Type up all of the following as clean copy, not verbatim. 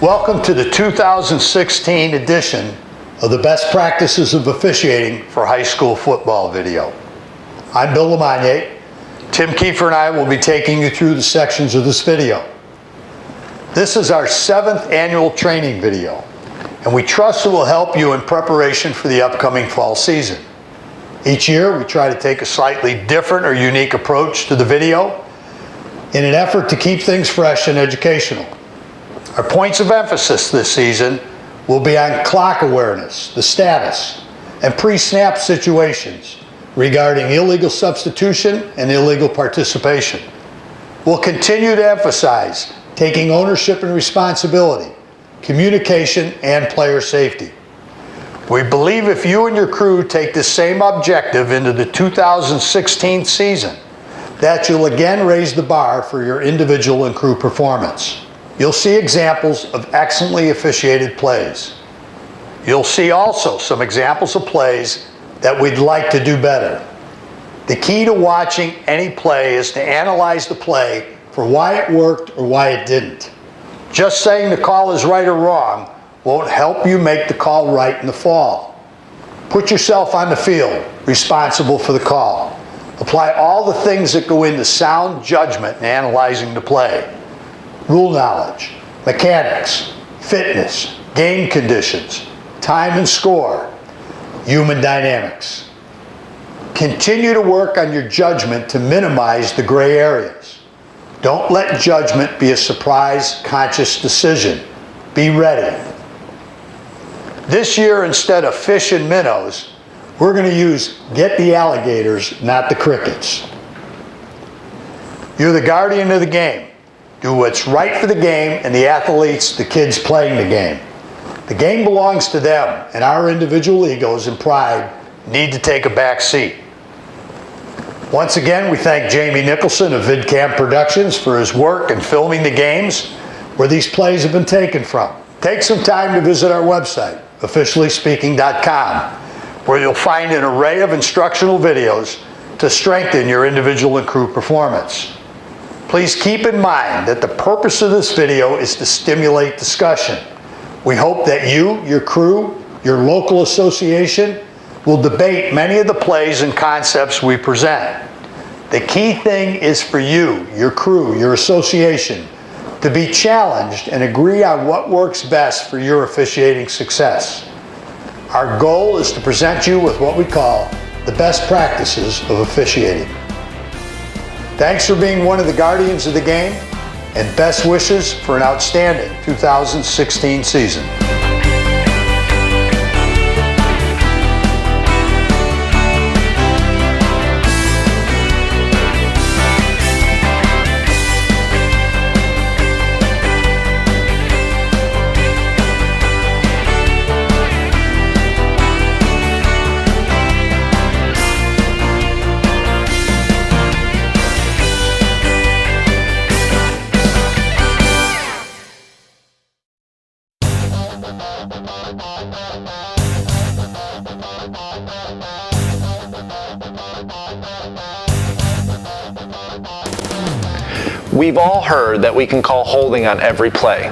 Welcome to the 2016 edition of the Best Practices of Officiating for High School Football video. I'm Bill LeMonnier. Tim Kiefer and I will be taking you through the sections of this video. This is our 7th annual training video, and we trust it will help you in preparation for the upcoming fall season. Each year, we try to take a slightly different or unique approach to the video in an effort to keep things fresh and educational. Our points of emphasis this season will be on clock awareness, the status, and pre-snap situations regarding illegal substitution and illegal participation. We'll continue to emphasize taking ownership and responsibility, communication, and player safety. We believe if you and your crew take the same objective into the 2016 season, that you'll again raise the bar for your individual and crew performance. You'll see examples of excellently officiated plays. You'll see also some examples of plays that we'd like to do better. The key to watching any play is to analyze the play for why it worked or why it didn't. Just saying the call is right or wrong won't help you make the call right in the fall. Put yourself on the field, responsible for the call. Apply all the things that go into sound judgment in analyzing the play. Rule knowledge, mechanics, fitness, game conditions, time and score, human dynamics. Continue to work on your judgment to minimize the gray areas. Don't let judgment be a surprise, conscious decision. Be ready. This year, instead of fish and minnows, we're going to use get the alligators, not the crickets. You're the guardian of the game. Do what's right for the game and the athletes, the kids playing the game. The game belongs to them, and our individual egos and pride need to take a back seat. Once again, we thank Jamie Nicholson of VidCam Productions for his work in filming the games where these plays have been taken from. Take some time to visit our website, officiallyspeaking.com, where you'll find an array of instructional videos to strengthen your individual and crew performance. Please keep in mind that the purpose of this video is to stimulate discussion. We hope that you, your crew, your local association will debate many of the plays and concepts we present. The key thing is for you, your crew, your association, to be challenged and agree on what works best for your officiating success. Our goal is to present you with what we call the best practices of officiating. Thanks for being one of the guardians of the game, and best wishes for an outstanding 2016 season. We've all heard that we can call holding on every play.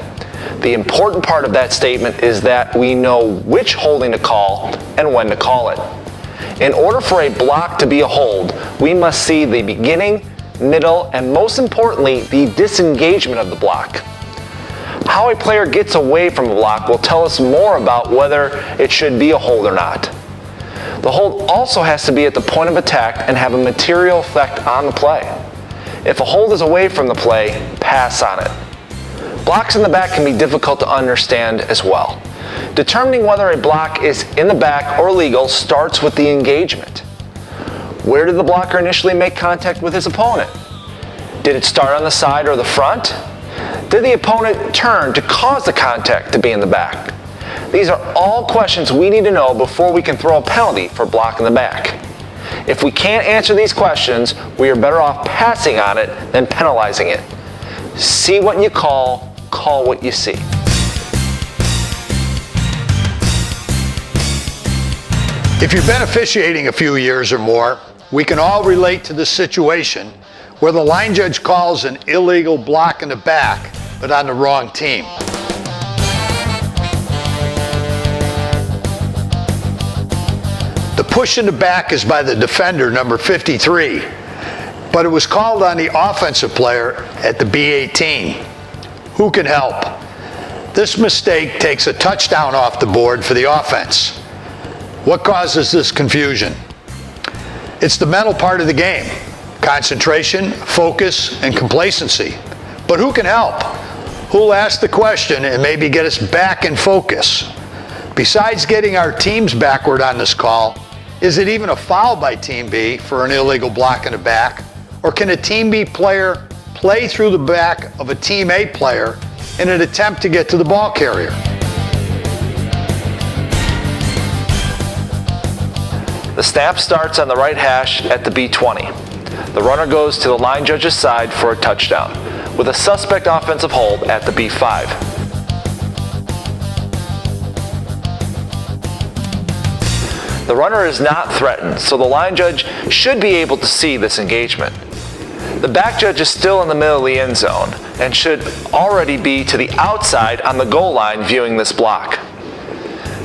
The important part of that statement is that we know which holding to call and when to call it. In order for a block to be a hold, we must see the beginning, middle, and most importantly, the disengagement of the block. How a player gets away from a block will tell us more about whether it should be a hold or not. The hold also has to be at the point of attack and have a material effect on the play. If a hold is away from the play, pass on it. Blocks in the back can be difficult to understand as well. Determining whether a block is in the back or legal starts with the engagement. Where did the blocker initially make contact with his opponent? Did it start on the side or the front? Did the opponent turn to cause the contact to be in the back? These are all questions we need to know before we can throw a penalty for block in the back. If we can't answer these questions, we are better off passing on it than penalizing it. See what you call what you see. If you've been officiating a few years or more, we can all relate to the situation where the line judge calls an illegal block in the back, but on the wrong team. push in the back is by the defender, number 53, but it was called on the offensive player at the B18. Who can help? This mistake takes a touchdown off the board for the offense. What causes this confusion? It's the mental part of the game. Concentration, focus, and complacency. But who can help? Who'll ask the question and maybe get us back in focus? Besides getting our teams backward on this call, is it even a foul by Team B for an illegal block in the back? Or can a Team B player play through the back of a Team A player in an attempt to get to the ball carrier? The snap starts on the right hash at the B20. The runner goes to the line judge's side for a touchdown, with a suspect offensive hold at the B5. The runner is not threatened, so the line judge should be able to see this engagement. The back judge is still in the middle of the end zone and should already be to the outside on the goal line viewing this block.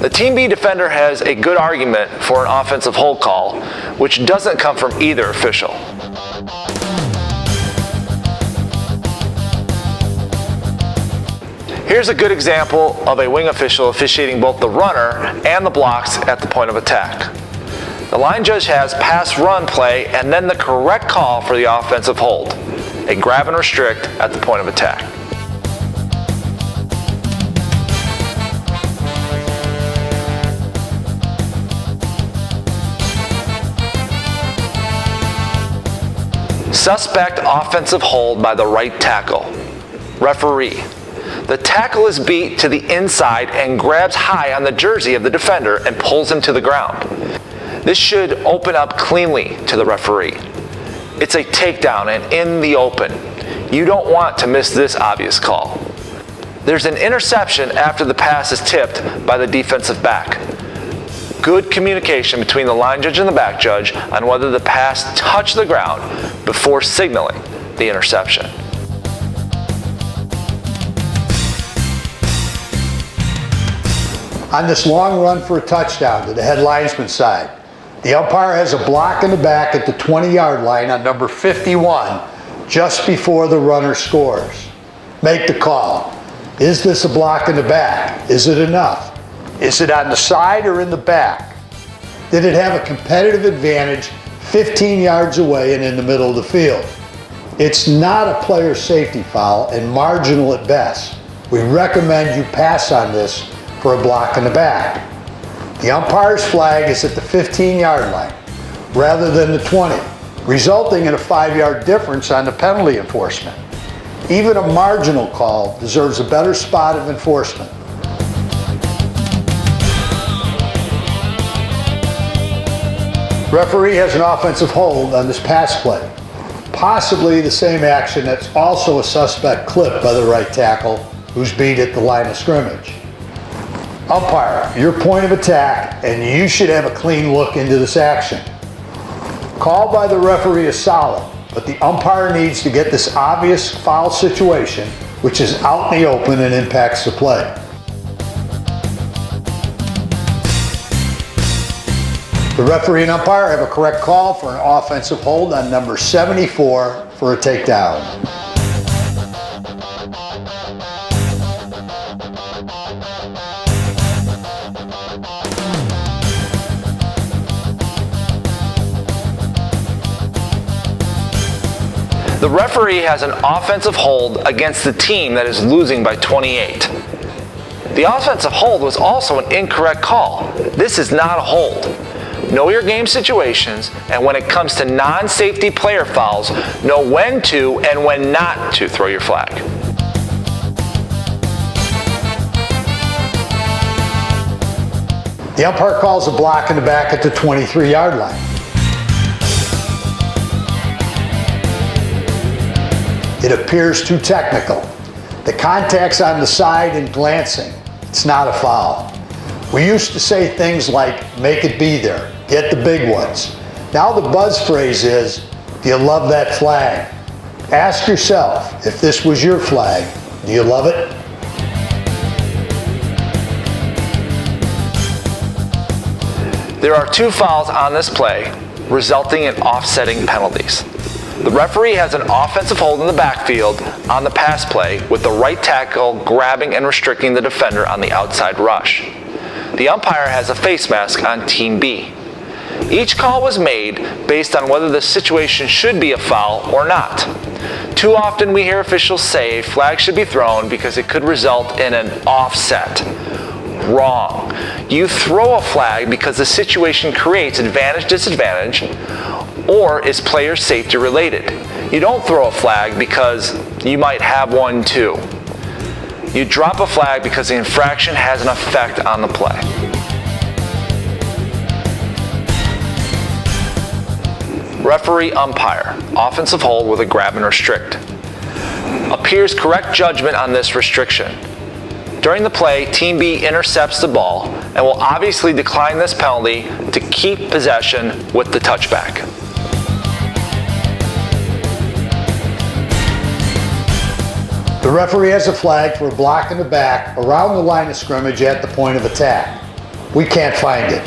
The Team B defender has a good argument for an offensive hold call, which doesn't come from either official. Here's a good example of a wing official officiating both the runner and the blocks at the point of attack. The line judge has pass-run play and then the correct call for the offensive hold, a grab and restrict at the point of attack. Suspect offensive hold by the right tackle. Referee. The tackle is beat to the inside and grabs high on the jersey of the defender and pulls him to the ground. This should open up cleanly to the referee. It's a takedown and in the open. You don't want to miss this obvious call. There's an interception after the pass is tipped by the defensive back. Good communication between the line judge and the back judge on whether the pass touched the ground before signaling the interception. On this long run for a touchdown to the head linesman's side, the umpire has a block in the back at the 20-yard line on number 51 just before the runner scores. Make the call. Is this a block in the back? Is it enough? Is it on the side or in the back? Did it have a competitive advantage 15 yards away and in the middle of the field? It's not a player safety foul and marginal at best. We recommend you pass on this for a block in the back. The umpire's flag is at the 15-yard line rather than the 20, resulting in a 5-yard difference on the penalty enforcement. Even a marginal call deserves a better spot of enforcement. Referee has an offensive hold on this pass play, possibly the same action that's also a suspect clip by the right tackle who's beat at the line of scrimmage. Umpire, your point of attack, and you should have a clean look into this action. Call by the referee is solid, but the umpire needs to get this obvious foul situation, which is out in the open and impacts the play. The referee and umpire have a correct call for an offensive hold on number 74 for a takedown. The referee has an offensive hold against the team that is losing by 28. The offensive hold was also an incorrect call. This is not a hold. Know your game situations, and when it comes to non-safety player fouls, know when to and when not to throw your flag. The umpire calls a block in the back at the 23-yard line. It appears too technical. The contact's on the side and glancing. It's not a foul. We used to say things like, make it be there, get the big ones. Now the buzz phrase is, do you love that flag? Ask yourself, if this was your flag, do you love it? There are 2 fouls on this play, resulting in offsetting penalties. The referee has an offensive hold in the backfield on the pass play with the right tackle grabbing and restricting the defender on the outside rush. The umpire has a face mask on Team B. Each call was made based on whether the situation should be a foul or not. Too often we hear officials say a flag should be thrown because it could result in an offset. Wrong. You throw a flag because the situation creates advantage-disadvantage or is player safety related. You don't throw a flag because you might have one too. You drop a flag because the infraction has an effect on the play. Referee umpire, offensive hold with a grab and restrict. Appears correct judgment on this restriction. During the play, Team B intercepts the ball and will obviously decline this penalty to keep possession with the touchback. The referee has a flag for a block in the back around the line of scrimmage at the point of attack. We can't find it.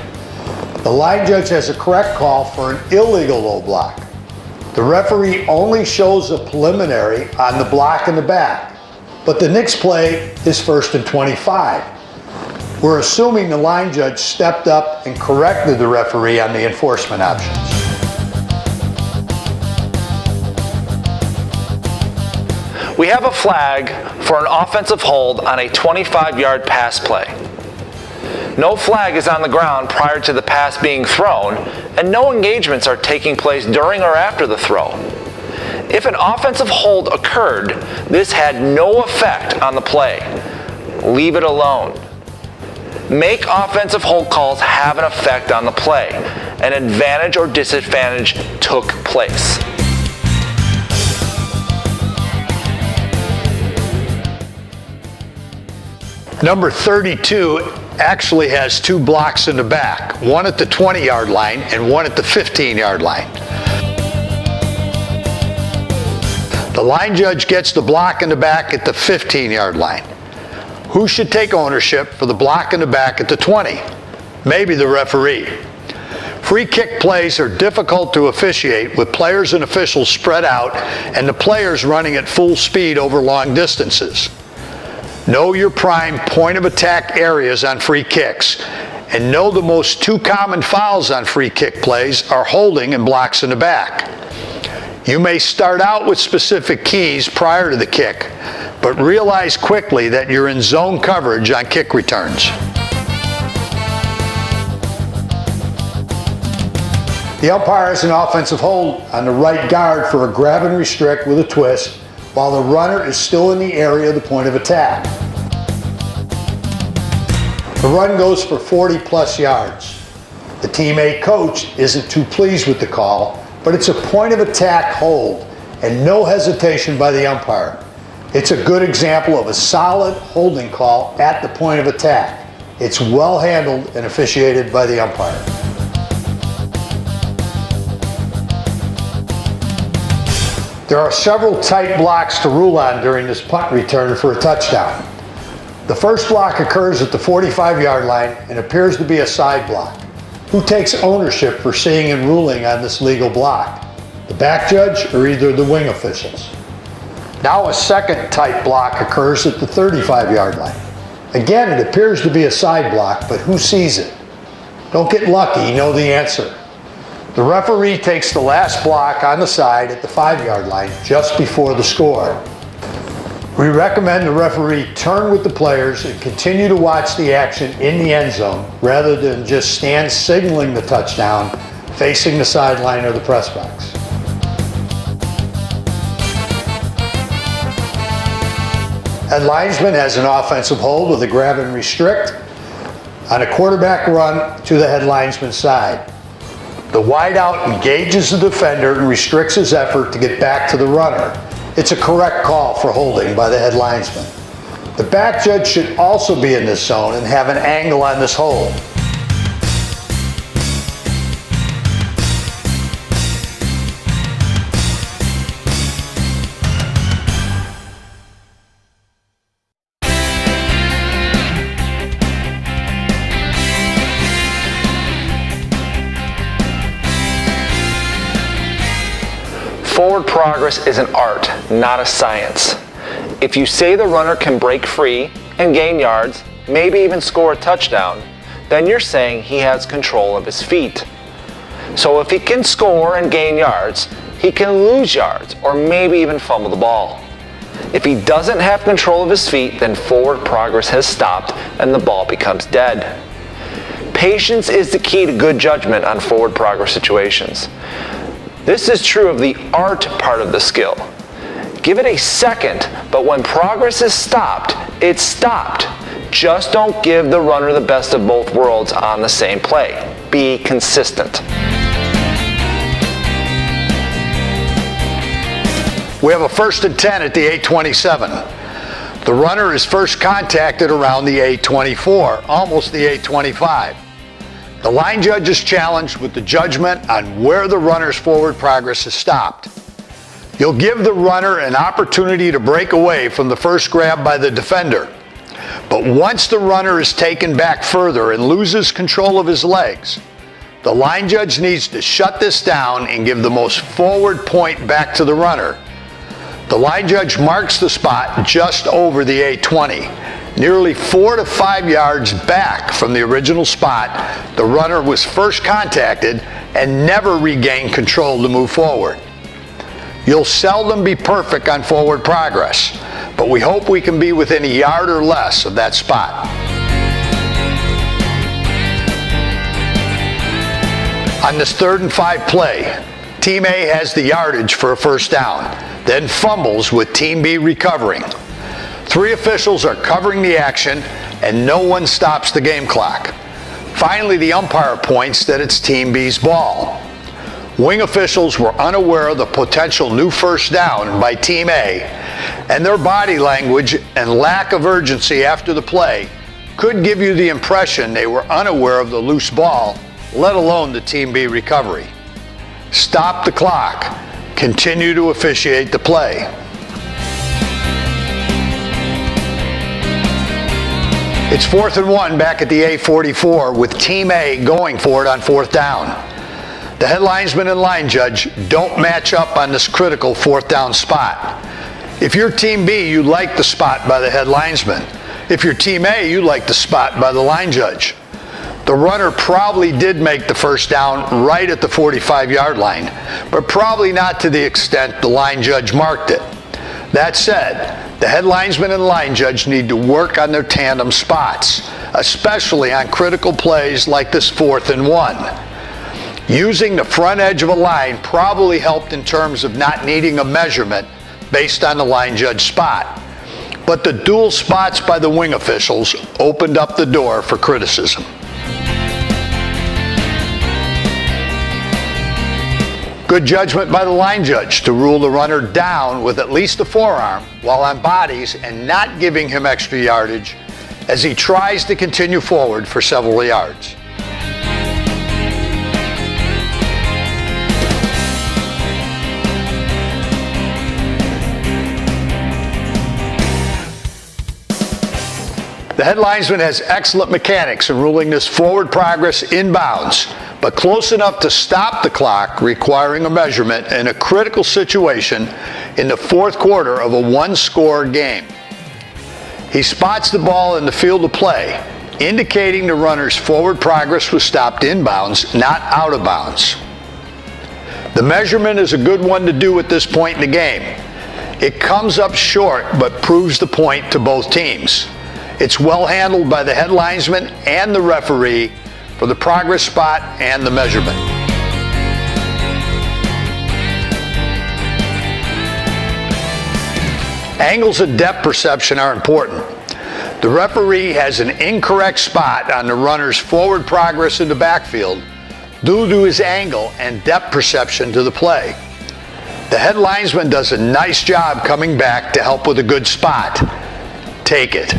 The line judge has a correct call for an illegal low block. The referee only shows a preliminary on the block in the back, but the next play is 1st and 25. We're assuming the line judge stepped up and corrected the referee on the enforcement options. We have a flag for an offensive hold on a 25-yard pass play. No flag is on the ground prior to the pass being thrown, and no engagements are taking place during or after the throw. If an offensive hold occurred, this had no effect on the play. Leave it alone. Make offensive hold calls have an effect on the play. An advantage or disadvantage took place. Number 32 actually has 2 blocks in the back, one at the 20-yard line and one at the 15-yard line. The line judge gets the block in the back at the 15-yard line. Who should take ownership for the block in the back at the 20? Maybe the referee. Free kick plays are difficult to officiate with players and officials spread out and the players running at full speed over long distances. Know your prime point of attack areas on free kicks, and know the most 2 common fouls on free kick plays are holding and blocks in the back. You may start out with specific keys prior to the kick, but realize quickly that you're in zone coverage on kick returns. The umpire has an offensive hold on the right guard for a grab and restrict with a twist, while the runner is still in the area of the point of attack. The run goes for 40+ yards. The Team A coach isn't too pleased with the call, but it's a point of attack hold and no hesitation by the umpire. It's a good example of a solid holding call at the point of attack. It's well handled and officiated by the umpire. There are several tight blocks to rule on during this punt return for a touchdown. The first block occurs at the 45-yard line and appears to be a side block. Who takes ownership for seeing and ruling on this legal block? The back judge or either the wing officials? Now a second tight block occurs at the 35-yard line. Again, it appears to be a side block, but who sees it? Don't get lucky, know the answer. The referee takes the last block on the side at the 5-yard line just before the score. We recommend the referee turn with the players and continue to watch the action in the end zone rather than just stand signaling the touchdown facing the sideline or the press box. Head linesman has an offensive hold with a grab and restrict on a quarterback run to the head linesman's side. The wideout engages the defender and restricts his effort to get back to the runner. It's a correct call for holding by the head linesman. The back judge should also be in this zone and have an angle on this hold. forward progress is an art, not a science. If you say the runner can break free and gain yards, maybe even score a touchdown, then you're saying he has control of his feet. So if he can score and gain yards, he can lose yards or maybe even fumble the ball. If he doesn't have control of his feet, then forward progress has stopped and the ball becomes dead. Patience is the key to good judgment on forward progress situations. This is true of the art part of the skill. Give it a second, but when progress is stopped, it's stopped. Just don't give the runner the best of both worlds on the same play. Be consistent. We have a 1st and 10 at the 8:27. The runner is first contacted around the 8:24, almost the 8:25. The line judge is challenged with the judgment on where the runner's forward progress is stopped. You'll give the runner an opportunity to break away from the first grab by the defender. But once the runner is taken back further and loses control of his legs, the line judge needs to shut this down and give the most forward point back to the runner. The line judge marks the spot just over the 8:20, nearly 4 to 5 yards back from the original spot the runner was first contacted and never regained control to move forward. You'll seldom be perfect on forward progress, but we hope we can be within a yard or less of that spot. On this 3rd and 5 play, Team A has the yardage for a first down, then fumbles with Team B recovering. 3 officials are covering the action and no one stops the game clock. Finally, the umpire points that it's Team B's ball. Wing officials were unaware of the potential new first down by Team A, and their body language and lack of urgency after the play could give you the impression they were unaware of the loose ball, let alone the Team B recovery. Stop the clock. Continue to officiate the play. It's 4th and 1 back at the 8:44 with Team A going for it on 4th down. The head linesman and line judge don't match up on this critical 4th down spot. If you're Team B, you like the spot by the head linesman. If you're Team A, you like the spot by the line judge. The runner probably did make the first down right at the 45-yard line, but probably not to the extent the line judge marked it. That said, the head linesman and line judge need to work on their tandem spots, especially on critical plays like this 4th and 1. Using the front edge of a line probably helped in terms of not needing a measurement based on the line judge spot. But the dual spots by the wing officials opened up the door for criticism. Good judgment by the line judge to rule the runner down with at least a forearm while on bodies and not giving him extra yardage as he tries to continue forward for several yards. The head linesman has excellent mechanics in ruling this forward progress inbounds, but close enough to stop the clock, requiring a measurement in a critical situation in the 4th quarter of a 1-score game. He spots the ball in the field of play, indicating the runner's forward progress was stopped inbounds, not out of bounds. The measurement is a good one to do at this point in the game. It comes up short, but proves the point to both teams. It's well handled by the head linesman and the referee for the progress spot and the measurement. Angles and depth perception are important. The referee has an incorrect spot on the runner's forward progress in the backfield due to his angle and depth perception to the play. The head linesman does a nice job coming back to help with a good spot. Take it.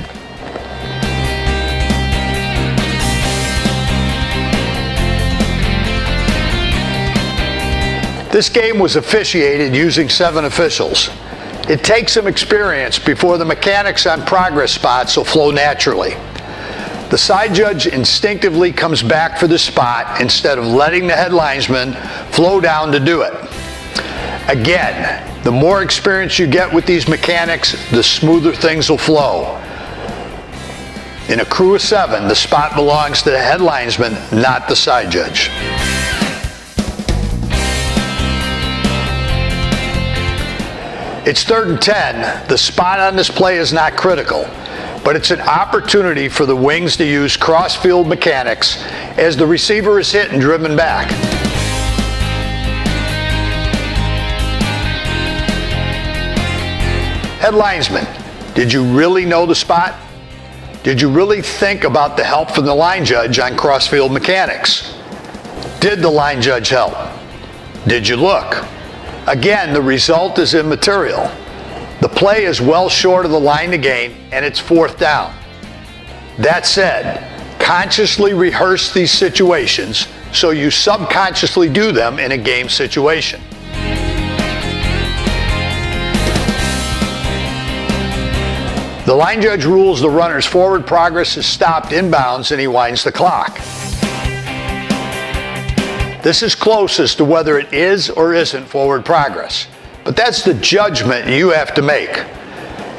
This game was officiated using 7 officials. It takes some experience before the mechanics on progress spots will flow naturally. The side judge instinctively comes back for the spot instead of letting the head linesman flow down to do it. Again, the more experience you get with these mechanics, the smoother things will flow. In a crew of 7, the spot belongs to the head linesman, not the side judge. It's 3rd and 10. The spot on this play is not critical, but it's an opportunity for the wings to use cross-field mechanics as the receiver is hit and driven back. Head linesman, did you really know the spot? Did you really think about the help from the line judge on cross-field mechanics? Did the line judge help? Did you look? Again, the result is immaterial. The play is well short of the line to gain, and it's 4th down. That said, consciously rehearse these situations so you subconsciously do them in a game situation. The line judge rules the runner's forward progress is stopped inbounds and he winds the clock. This is closest to whether it is or isn't forward progress, but that's the judgment you have to make.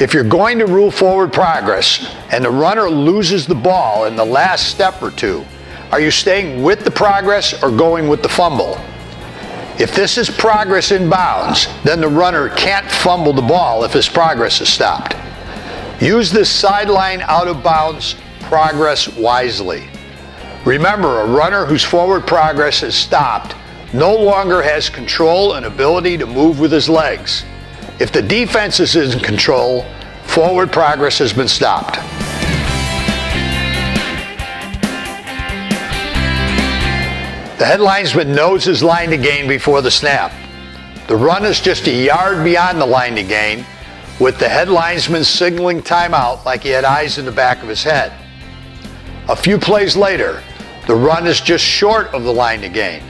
If you're going to rule forward progress and the runner loses the ball in the last step or two, are you staying with the progress or going with the fumble? If this is progress inbounds, then the runner can't fumble the ball if his progress is stopped. Use this sideline out of bounds progress wisely. Remember, a runner whose forward progress is stopped no longer has control and ability to move with his legs. If the defense is in control, forward progress has been stopped. The head linesman knows his line to gain before the snap. The run is just a yard beyond the line to gain, with the head linesman signaling timeout like he had eyes in the back of his head. A few plays later, the run is just short of the line to gain.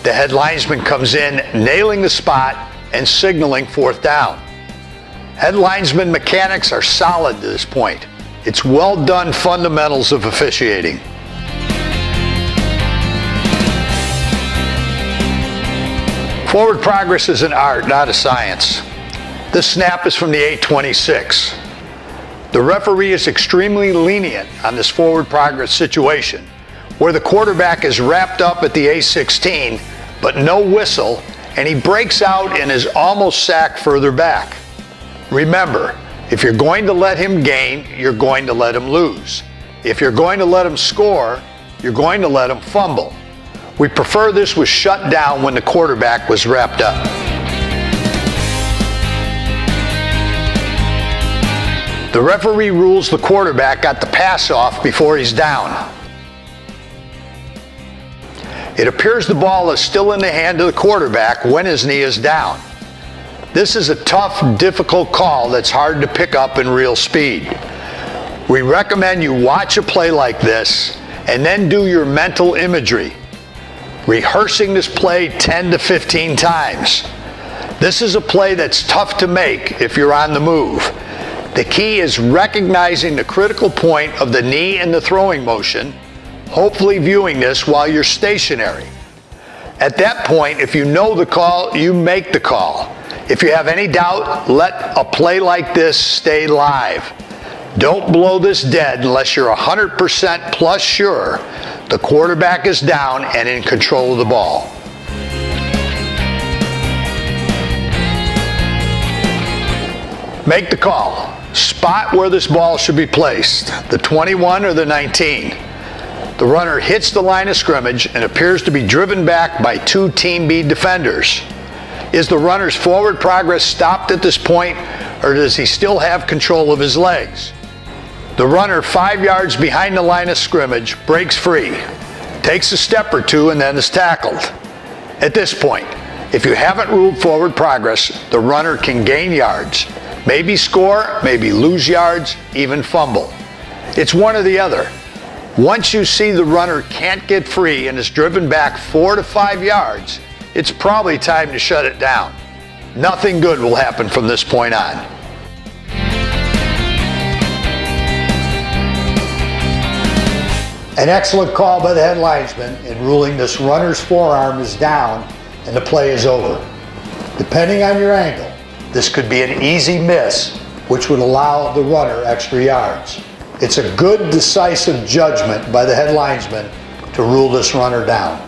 The head linesman comes in, nailing the spot and signaling 4th down. Head linesman mechanics are solid to this point. It's well done fundamentals of officiating. Forward progress is an art, not a science. This snap is from the 826. The referee is extremely lenient on this forward progress situation, where the quarterback is wrapped up at the A16, but no whistle, and he breaks out and is almost sacked further back. Remember, if you're going to let him gain, you're going to let him lose. If you're going to let him score, you're going to let him fumble. We prefer this was shut down when the quarterback was wrapped up. The referee rules the quarterback got the pass off before he's down. It appears the ball is still in the hand of the quarterback when his knee is down. This is a tough, difficult call that's hard to pick up in real speed. We recommend you watch a play like this and then do your mental imagery, rehearsing this play 10 to 15 times. This is a play that's tough to make if you're on the move. The key is recognizing the critical point of the knee in the throwing motion, hopefully viewing this while you're stationary. At that point, if you know the call, you make the call. If you have any doubt, let a play like this stay live. Don't blow this dead unless you're 100% plus sure the quarterback is down and in control of the ball. Make the call. Spot where this ball should be placed, the 21 or the 19. The runner hits the line of scrimmage and appears to be driven back by 2 Team B defenders. Is the runner's forward progress stopped at this point, or does he still have control of his legs? The runner 5 yards behind the line of scrimmage breaks free, takes a step or two, and then is tackled. At this point, if you haven't ruled forward progress, the runner can gain yards, maybe score, maybe lose yards, even fumble. It's one or the other. Once you see the runner can't get free and is driven back 4 to 5 yards, it's probably time to shut it down. Nothing good will happen from this point on. An excellent call by the head linesman in ruling this runner's forearm is down and the play is over. Depending on your angle, this could be an easy miss, which would allow the runner extra yards. It's a good, decisive judgment by the head linesman to rule this runner down.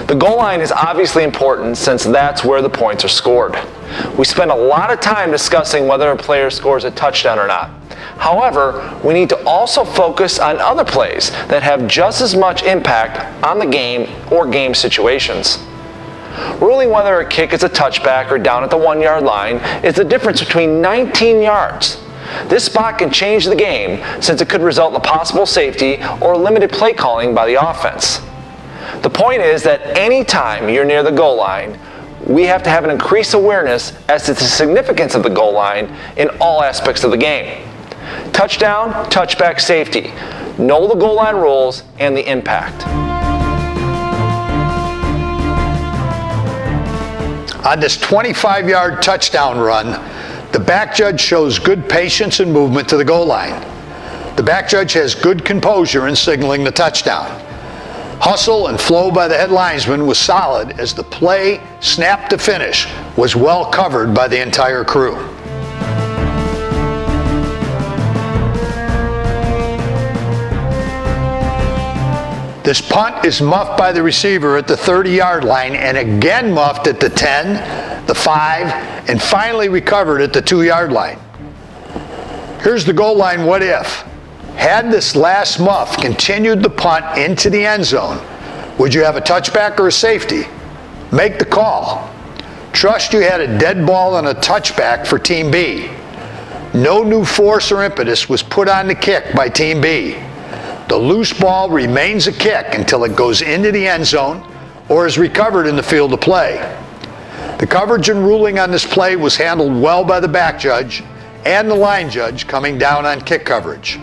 The goal line is obviously important since that's where the points are scored. We spend a lot of time discussing whether a player scores a touchdown or not. However, we need to also focus on other plays that have just as much impact on the game or game situations. Ruling whether a kick is a touchback or down at the 1 yard line is the difference between 19 yards. This spot can change the game since it could result in a possible safety or limited play calling by the offense. The point is that anytime you're near the goal line, we have to have an increased awareness as to the significance of the goal line in all aspects of the game. Touchdown, touchback, safety. Know the goal line rules and the impact. On this 25-yard touchdown run, the back judge shows good patience and movement to the goal line. The back judge has good composure in signaling the touchdown. Hustle and flow by the head linesman was solid as the play, snap to finish, was well covered by the entire crew. This punt is muffed by the receiver at the 30-yard line and again muffed at the 10, the 5, and finally recovered at the 2-yard line. Here's the goal line what if. Had this last muff continued the punt into the end zone, would you have a touchback or a safety? Make the call. Trust you had a dead ball and a touchback for Team B. No new force or impetus was put on the kick by Team B. The loose ball remains a kick until it goes into the end zone or is recovered in the field of play. The coverage and ruling on this play was handled well by the back judge and the line judge coming down on kick coverage.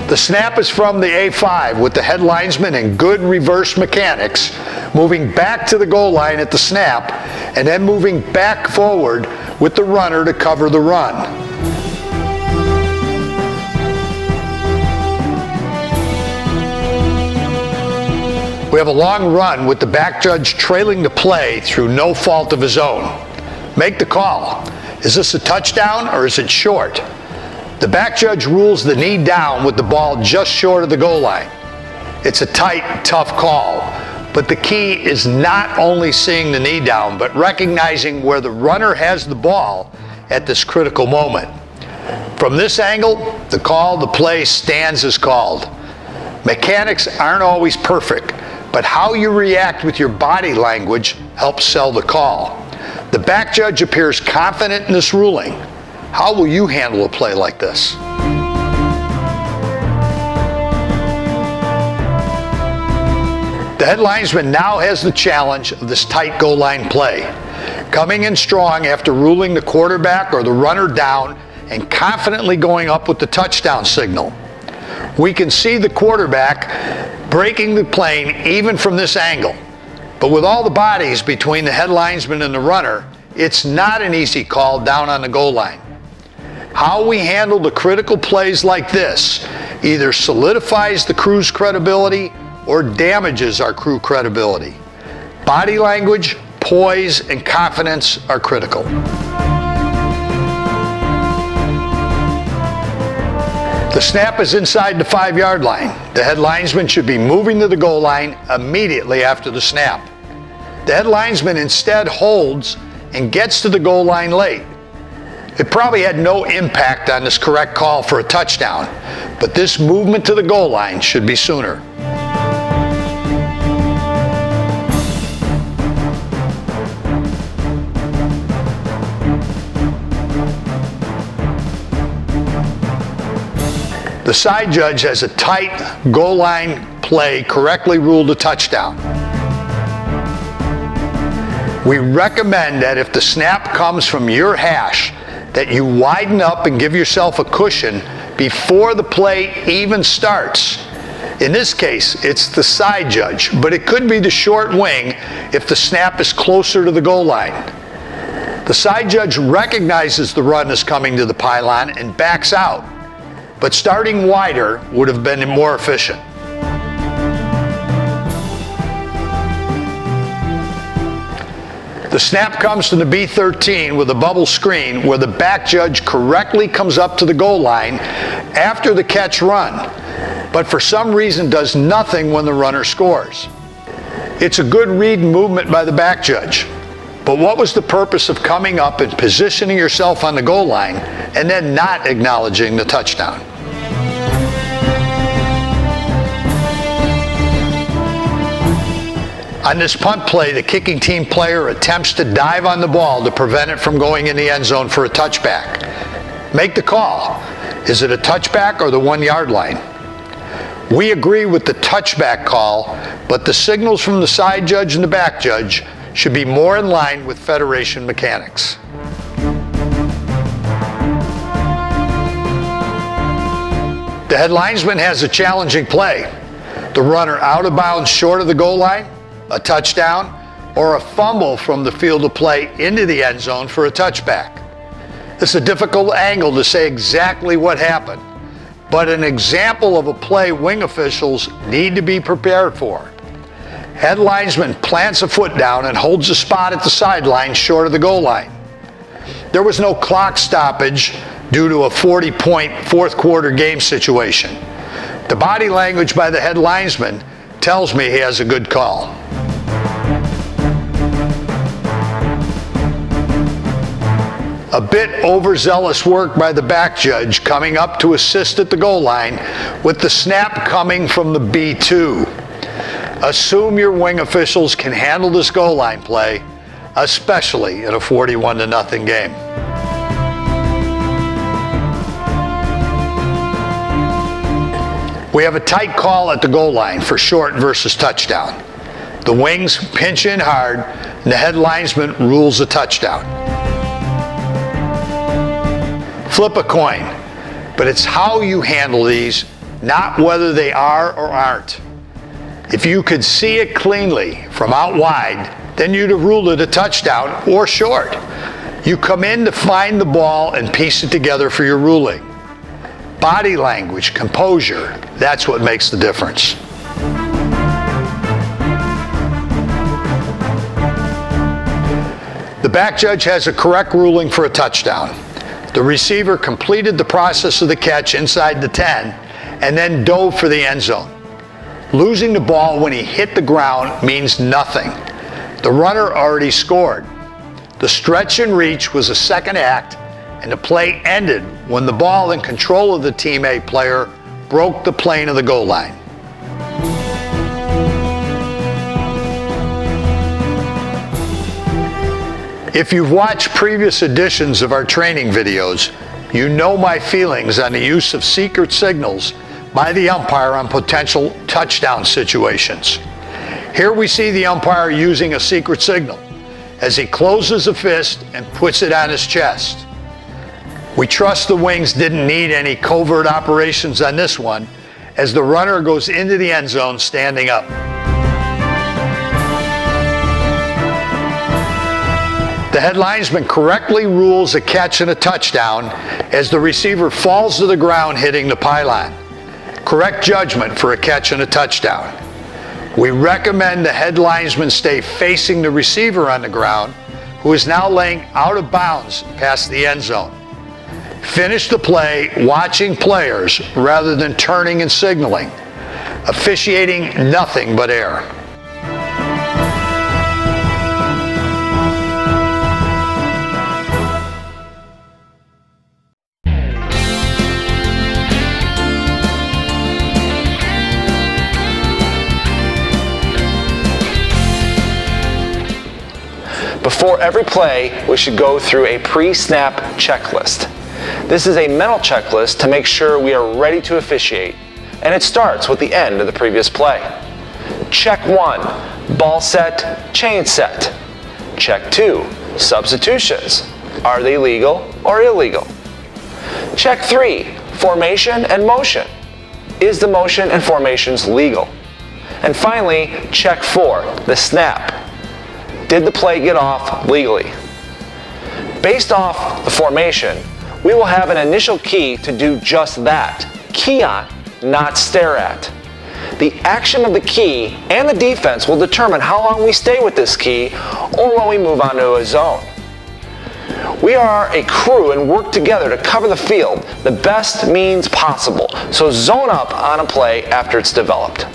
The snap is from the A5 with the head linesman in good reverse mechanics, moving back to the goal line at the snap and then moving back forward with the runner to cover the run. We have a long run with the back judge trailing the play through no fault of his own. Make the call. Is this a touchdown or is it short? The back judge rules the knee down with the ball just short of the goal line. It's a tight, tough call, but the key is not only seeing the knee down, but recognizing where the runner has the ball at this critical moment. From this angle, the play stands as called. Mechanics aren't always perfect, but how you react with your body language helps sell the call. The back judge appears confident in this ruling. How will you handle a play like this? The head linesman now has the challenge of this tight goal line play. Coming in strong after ruling the quarterback or the runner down and confidently going up with the touchdown signal. We can see the quarterback breaking the plane even from this angle. But with all the bodies between the head linesman and the runner, it's not an easy call down on the goal line. How we handle the critical plays like this either solidifies the crew's credibility or damages our crew credibility. Body language, poise, and confidence are critical. The snap is inside the 5-yard line. The head linesman should be moving to the goal line immediately after the snap. The head linesman instead holds and gets to the goal line late. It probably had no impact on this correct call for a touchdown, but this movement to the goal line should be sooner. The side judge has a tight goal line play correctly ruled a touchdown. We recommend that if the snap comes from your hash, that you widen up and give yourself a cushion before the play even starts. In this case, it's the side judge, but it could be the short wing if the snap is closer to the goal line. The side judge recognizes the run is coming to the pylon and backs out, but starting wider would have been more efficient. The snap comes from the B13 with a bubble screen where the back judge correctly comes up to the goal line after the catch run, but for some reason does nothing when the runner scores. It's a good read and movement by the back judge, but what was the purpose of coming up and positioning yourself on the goal line and then not acknowledging the touchdown? On this punt play, the kicking team player attempts to dive on the ball to prevent it from going in the end zone for a touchback. Make the call. Is it a touchback or the 1 yard line? We agree with the touchback call, but the signals from the side judge and the back judge should be more in line with Federation mechanics. The head linesman has a challenging play. The runner out of bounds short of the goal line, a touchdown, or a fumble from the field of play into the end zone for a touchback. It's a difficult angle to say exactly what happened, but an example of a play wing officials need to be prepared for. Head linesman plants a foot down and holds a spot at the sideline short of the goal line. There was no clock stoppage due to a 40-point fourth quarter game situation. The body language by the head linesman tells me he has a good call. A bit overzealous work by the back judge coming up to assist at the goal line with the snap coming from the B2. Assume your wing officials can handle this goal line play, especially in a 41-0 game. We have a tight call at the goal line for short versus touchdown. The wings pinch in hard, and the head linesman rules a touchdown. Flip a coin, but it's how you handle these, not whether they are or aren't. If you could see it cleanly from out wide, then you'd have ruled it a touchdown or short. You come in to find the ball and piece it together for your ruling. Body language, composure, that's what makes the difference. The back judge has a correct ruling for a touchdown. The receiver completed the process of the catch inside the 10 and then dove for the end zone. Losing the ball when he hit the ground means nothing. The runner already scored. The stretch and reach was a second act, and the play ended when the ball in control of the Team A player broke the plane of the goal line. If you've watched previous editions of our training videos, you know my feelings on the use of secret signals by the umpire on potential touchdown situations. Here we see the umpire using a secret signal as he closes a fist and puts it on his chest. We trust the wings didn't need any covert operations on this one, as the runner goes into the end zone standing up. The head linesman correctly rules a catch and a touchdown as the receiver falls to the ground hitting the pylon. Correct judgment for a catch and a touchdown. We recommend the head linesman stay facing the receiver on the ground, who is now laying out of bounds past the end zone. Finish the play watching players rather than turning and signaling. Officiating nothing but air. Before every play, we should go through a pre-snap checklist. This is a mental checklist to make sure we are ready to officiate, and it starts with the end of the previous play. Check 1, ball set, chain set. Check 2. Substitutions. Are they legal or illegal? Check 3. Formation and motion. Is the motion and formations legal? And finally, check 4. The snap. Did the play get off legally? Based off the formation, we will have an initial key to do just that. Key on, not stare at. The action of the key and the defense will determine how long we stay with this key or when we move on to a zone. We are a crew and work together to cover the field the best means possible, so zone up on a play after it's developed.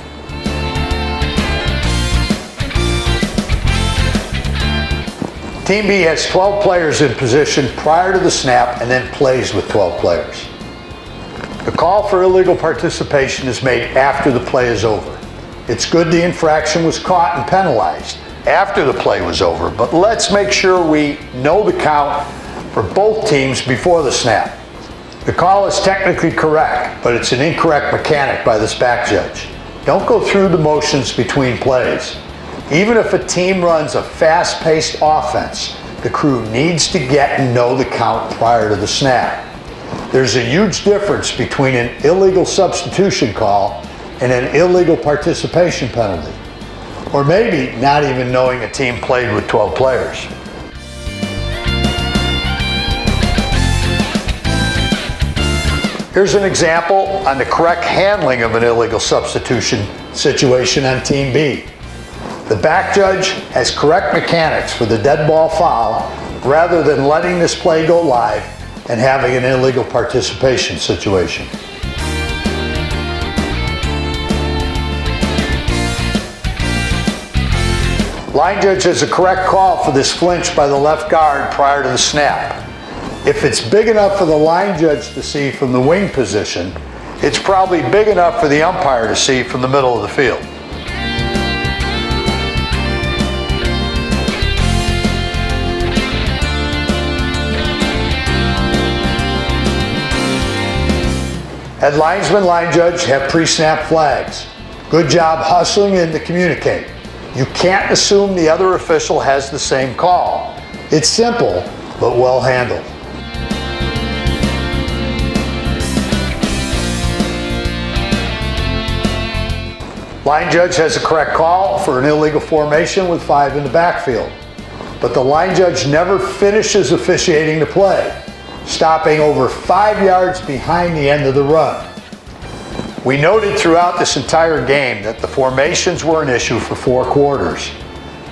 Team B has 12 players in position prior to the snap and then plays with 12 players. The call for illegal participation is made after the play is over. It's good the infraction was caught and penalized after the play was over, but let's make sure we know the count for both teams before the snap. The call is technically correct, but it's an incorrect mechanic by this back judge. Don't go through the motions between plays. Even if a team runs a fast-paced offense, the crew needs to get and know the count prior to the snap. There's a huge difference between an illegal substitution call and an illegal participation penalty. Or maybe not even knowing a team played with 12 players. Here's an example on the correct handling of an illegal substitution situation on Team B. The back judge has correct mechanics for the dead ball foul rather than letting this play go live and having an illegal participation situation. Line judge has a correct call for this flinch by the left guard prior to the snap. If it's big enough for the line judge to see from the wing position, it's probably big enough for the umpire to see from the middle of the field. Head linesman, line judge have pre-snap flags. Good job hustling in to communicate. You can't assume the other official has the same call. It's simple, but well handled. Line judge has a correct call for an illegal formation with 5 in the backfield. But the line judge never finishes officiating the play, stopping over 5 yards behind the end of the run. We noted throughout this entire game that the formations were an issue for 4 quarters.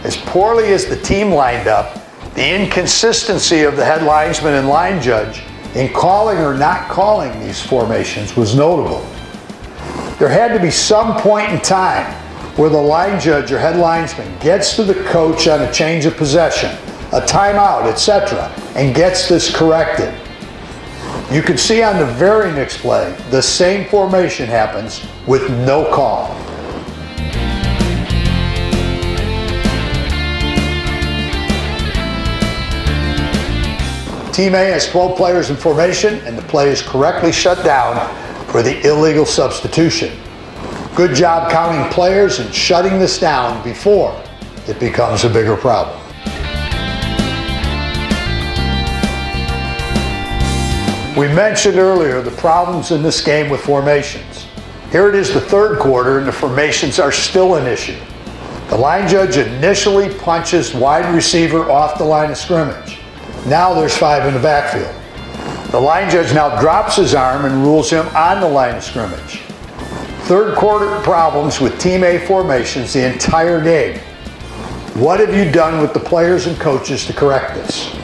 As poorly as the team lined up, the inconsistency of the head linesman and line judge in calling or not calling these formations was notable. There had to be some point in time where the line judge or head linesman gets to the coach on a change of possession, a timeout, etc., and gets this corrected. You can see on the very next play, the same formation happens with no call. Team A has 12 players in formation and the play is correctly shut down for the illegal substitution. Good job counting players and shutting this down before it becomes a bigger problem. We mentioned earlier the problems in this game with formations. Here it is the third quarter and the formations are still an issue. The line judge initially punches wide receiver off the line of scrimmage. Now there's 5 in the backfield. The line judge now drops his arm and rules him on the line of scrimmage. Third quarter problems with Team A formations the entire game. What have you done with the players and coaches to correct this?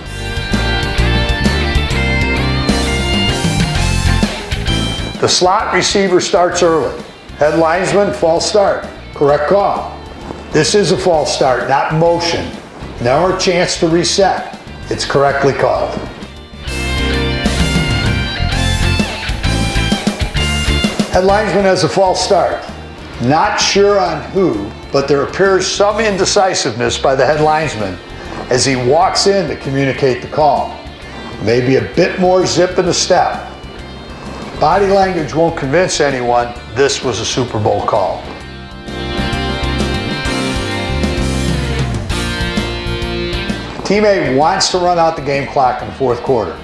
The slot receiver starts early. Head linesman, false start. Correct call. This is a false start, not motion. Now a chance to reset. It's correctly called. Head linesman has a false start. Not sure on who, but there appears some indecisiveness by the head linesman as he walks in to communicate the call. Maybe a bit more zip in the step. Body language won't convince anyone this was a Super Bowl call. Team A wants to run out the game clock in the fourth quarter.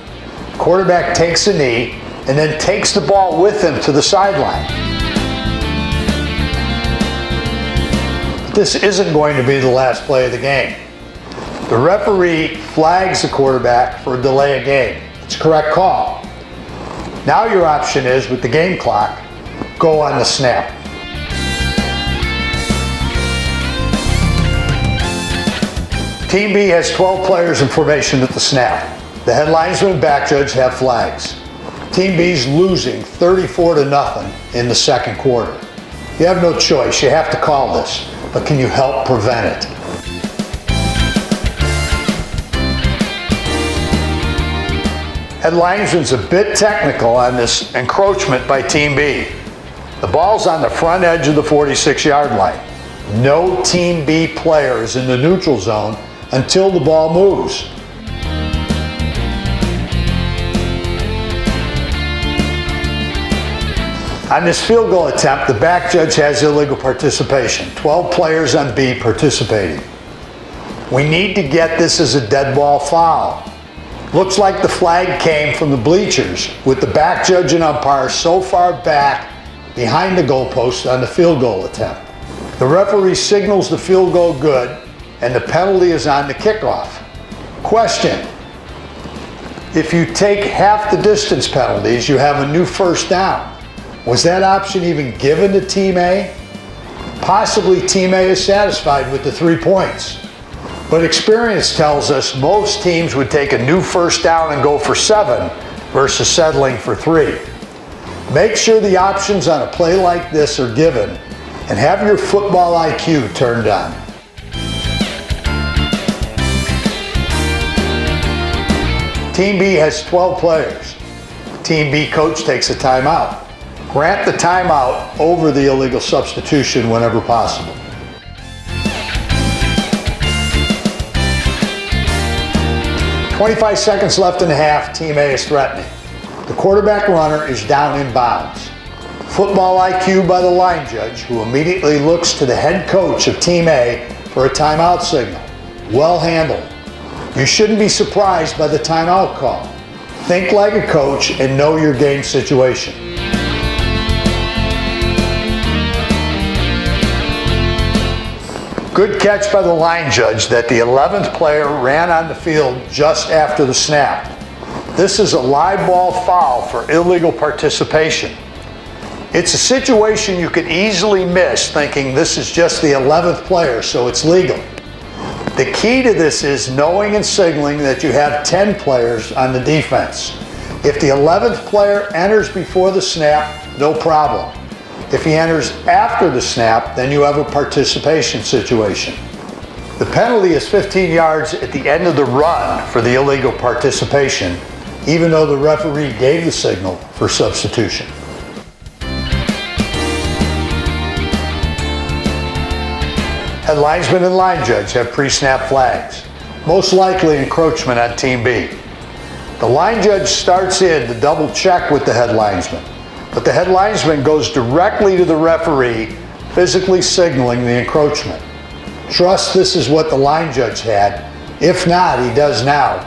The quarterback takes a knee and then takes the ball with him to the sideline. This isn't going to be the last play of the game. The referee flags the quarterback for a delay of game. It's a correct call. Now your option is, with the game clock, go on the snap. Team B has 12 players in formation at the snap. The head linesman and back judge have flags. Team B's losing 34-0 in the second quarter. You have no choice. You have to call this. But can you help prevent it? Head linesman's a bit technical on this encroachment by Team B. The ball's on the front edge of the 46-yard line. No Team B player is in the neutral zone until the ball moves. On this field goal attempt, the back judge has illegal participation. 12 players on B participating. We need to get this as a dead ball foul. Looks like the flag came from the bleachers, with the back judge and umpire so far back behind the goalpost on the field goal attempt. The referee signals the field goal good, and the penalty is on the kickoff. Question: if you take half the distance penalties, you have a new first down. Was that option even given to Team A? Possibly Team A is satisfied with the 3 points. But experience tells us most teams would take a new first down and go for 7 versus settling for 3. Make sure the options on a play like this are given, and have your football IQ turned on. Team B has 12 players. Team B coach takes a timeout. Grant the timeout over the illegal substitution whenever possible. "25 seconds left in the half, Team A is threatening. The quarterback runner is down in bounds. Football IQ by the line judge, who immediately looks to the head coach of Team A for a timeout signal. Well handled. You shouldn't be surprised by the timeout call. Think like a coach and know your game situation. Good catch by the line judge that the 11th player ran on the field just after the snap. This is a live ball foul for illegal participation. It's a situation you could easily miss thinking this is just the 11th player, so it's legal. The key to this is knowing and signaling that you have 10 players on the defense. If the 11th player enters before the snap, no problem. If he enters after the snap, then you have a participation situation. The penalty is 15 yards at the end of the run for the illegal participation, even though the referee gave the signal for substitution. Head linesman and line judge have pre-snap flags, most likely encroachment on Team B. The line judge starts in to double check with the head linesman, but the head linesman goes directly to the referee, physically signaling the encroachment. Trust this is what the line judge had. If not, he does now.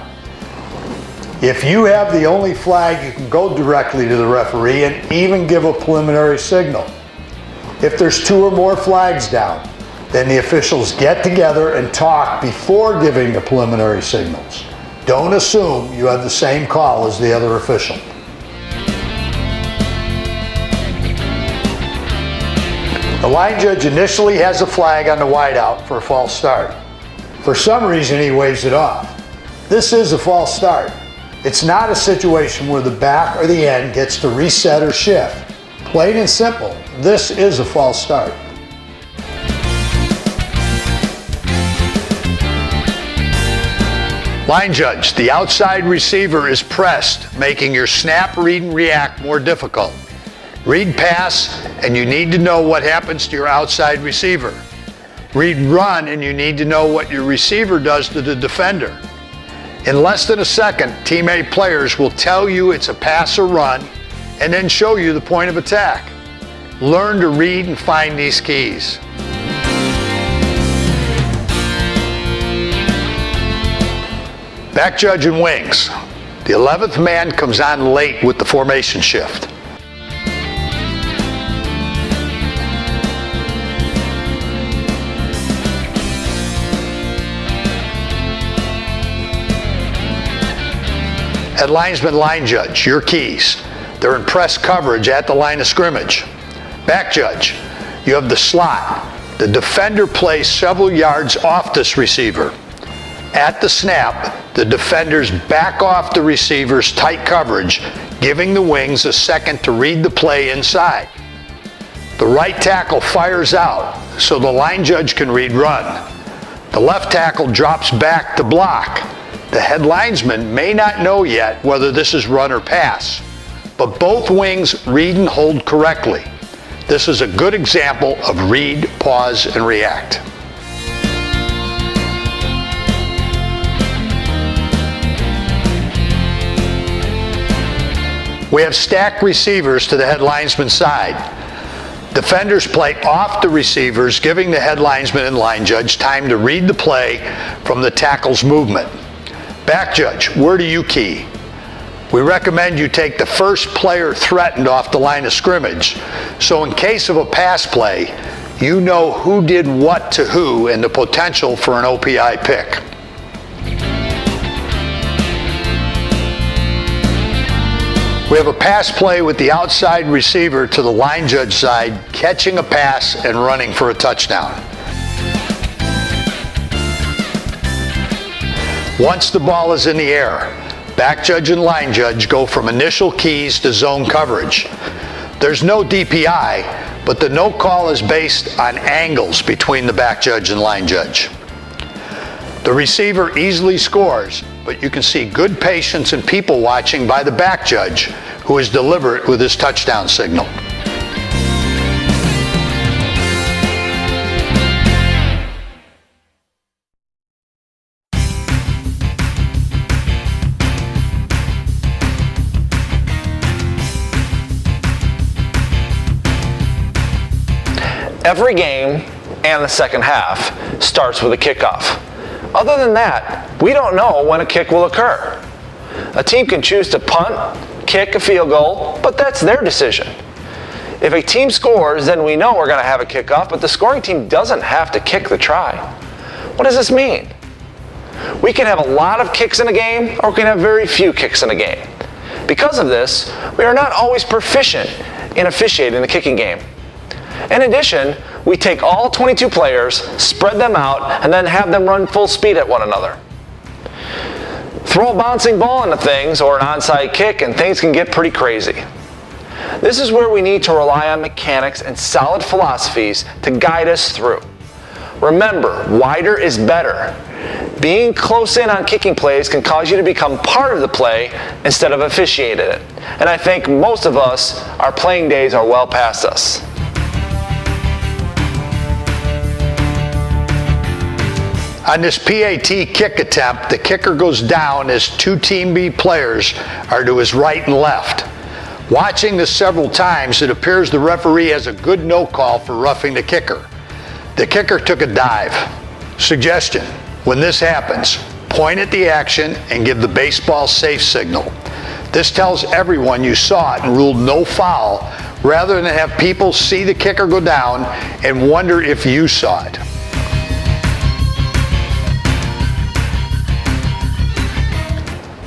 If you have the only flag, you can go directly to the referee and even give a preliminary signal. If there's 2 or more flags down, then the officials get together and talk before giving the preliminary signals. Don't assume you have the same call as the other official. The line judge initially has a flag on the wideout for a false start. For some reason, he waves it off. This is a false start. It's not a situation where the back or the end gets to reset or shift. Plain and simple, this is a false start. Line judge, the outside receiver is pressed, making your snap, read, and react more difficult. Read pass, and you need to know what happens to your outside receiver. Read run, and you need to know what your receiver does to the defender. In less than a second, Team A players will tell you it's a pass or run, and then show you the point of attack. Learn to read and find these keys. Back judge and wings. The 11th man comes on late with the formation shift. Head linesman, line judge, your keys. They're in press coverage at the line of scrimmage. Back judge, you have the slot. The defender plays several yards off this receiver. At the snap, the defenders back off the receiver's tight coverage, giving the wings a second to read the play inside. The right tackle fires out, so the line judge can read run. The left tackle drops back to block. The head linesman may not know yet whether this is run or pass, but both wings read and hold correctly. This is a good example of read, pause, and react. We have stacked receivers to the head linesman's side. Defenders play off the receivers, giving the head linesman and line judge time to read the play from the tackle's movement. Back judge, where do you key? We recommend you take the first player threatened off the line of scrimmage, so in case of a pass play, you know who did what to who and the potential for an OPI pick. We have a pass play with the outside receiver to the line judge side, catching a pass and running for a touchdown. Once the ball is in the air, back judge and line judge go from initial keys to zone coverage. There's no DPI, but the no call is based on angles between the back judge and line judge. The receiver easily scores, but you can see good patience and people watching by the back judge, who is deliberate with his touchdown signal. Every game and the second half starts with a kickoff. Other than that, we don't know when a kick will occur. A team can choose to punt, kick a field goal, but that's their decision. If a team scores, then we know we're going to have a kickoff, but the scoring team doesn't have to kick the try. What does this mean? We can have a lot of kicks in a game, or we can have very few kicks in a game. Because of this, we are not always proficient in officiating the kicking game. In addition, we take all 22 players, spread them out, and then have them run full speed at one another. Throw a bouncing ball into things or an onside kick and things can get pretty crazy. This is where we need to rely on mechanics and solid philosophies to guide us through. Remember, wider is better. Being close in on kicking plays can cause you to become part of the play instead of officiating it. And I think most of us, our playing days are well past us. On this PAT kick attempt, the kicker goes down as two Team B players are to his right and left. Watching this several times, it appears the referee has a good no call for roughing the kicker. The kicker took a dive. Suggestion: when this happens, point at the action and give the baseball safe signal. This tells everyone you saw it and ruled no foul, rather than have people see the kicker go down and wonder if you saw it.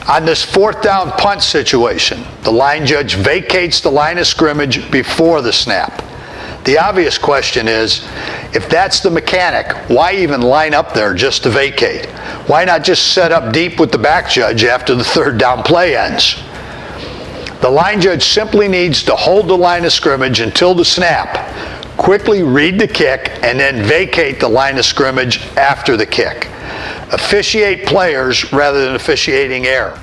On this fourth down punt situation, the line judge vacates the line of scrimmage before the snap. The obvious question is, if that's the mechanic, why even line up there just to vacate? Why not just set up deep with the back judge after the third down play ends? The line judge simply needs to hold the line of scrimmage until the snap, quickly read the kick, and then vacate the line of scrimmage after the kick. Officiate players rather than officiating error.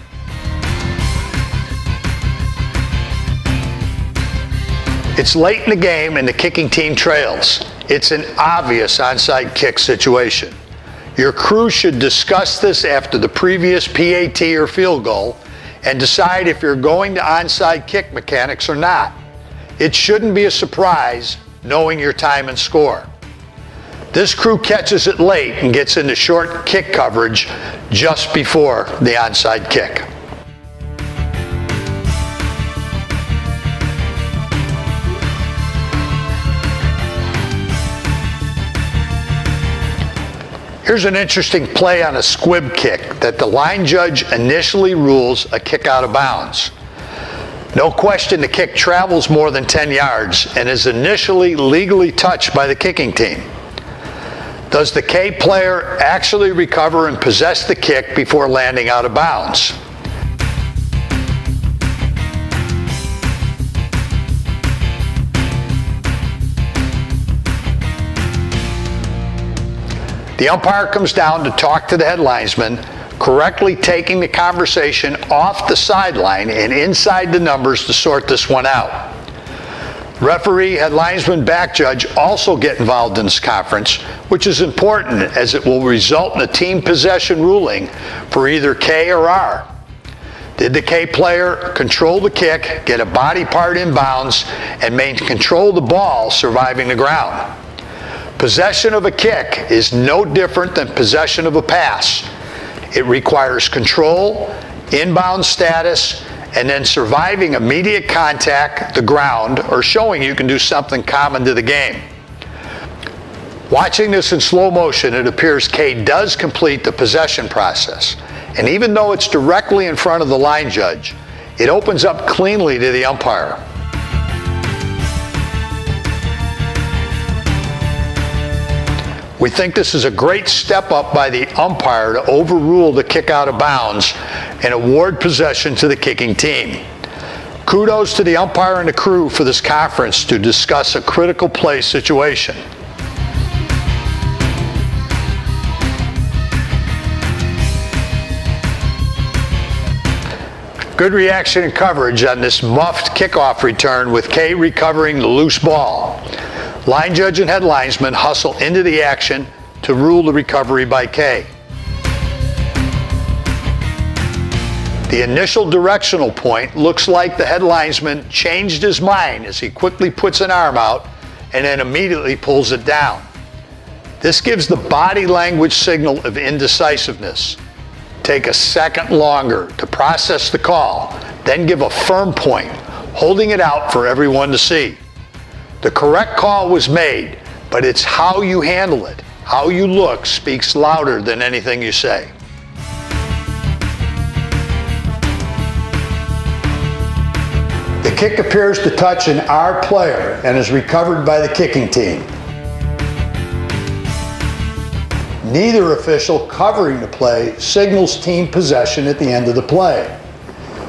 It's late in the game and the kicking team trails. It's an obvious onside kick situation. Your crew should discuss this after the previous PAT or field goal and decide if you're going to onside kick mechanics or not. It shouldn't be a surprise knowing your time and score. This crew catches it late and gets into short kick coverage just before the onside kick. Here's an interesting play on a squib kick that the line judge initially rules a kick out of bounds. No question the kick travels more than 10 yards and is initially legally touched by the kicking team. Does the K player actually recover and possess the kick before landing out of bounds? The umpire comes down to talk to the head linesman, correctly taking the conversation off the sideline and inside the numbers to sort this one out. Referee, head linesman, back judge also get involved in this conference, which is important as it will result in a team possession ruling for either K or R. Did the K player control the kick, get a body part in bounds, and maintain control of the ball surviving the ground? Possession of a kick is no different than possession of a pass. It requires control, inbound status, and then surviving immediate contact, the ground, or showing you can do something common to the game. Watching this in slow motion, it appears K does complete the possession process. And even though it's directly in front of the line judge, it opens up cleanly to the umpire. We think this is a great step up by the umpire to overrule the kick out of bounds and award possession to the kicking team. Kudos to the umpire and the crew for this conference to discuss a critical play situation. Good reaction and coverage on this muffed kickoff return with K recovering the loose ball. Line judge and head linesman hustle into the action to rule the recovery by K. The initial directional point looks like the head linesman changed his mind as he quickly puts an arm out and then immediately pulls it down. This gives the body language signal of indecisiveness. Take a second longer to process the call, then give a firm point, holding it out for everyone to see. The correct call was made, but it's how you handle it, how you look speaks louder than anything you say. The kick appears to touch an R player and is recovered by the kicking team. Neither official covering the play signals team possession at the end of the play.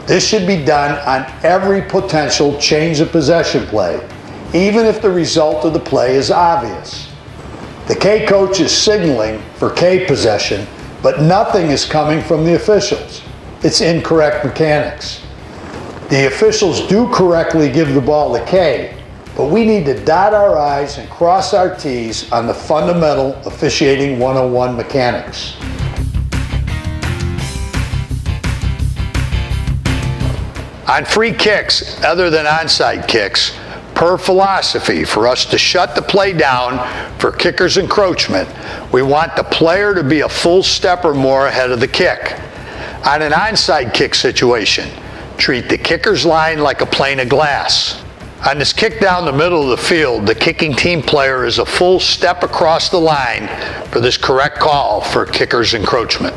This should be done on every potential change of possession play, even if the result of the play is obvious. The K coach is signaling for K possession, but nothing is coming from the officials. It's incorrect mechanics. The officials do correctly give the ball to K, but we need to dot our I's and cross our T's on the fundamental officiating 101 mechanics. On free kicks, other than onside kicks, per philosophy, for us to shut the play down for kicker's encroachment, we want the player to be a full step or more ahead of the kick. On an onside kick situation, treat the kicker's line like a plane of glass. On this kick down the middle of the field, the kicking team player is a full step across the line for this correct call for kicker's encroachment.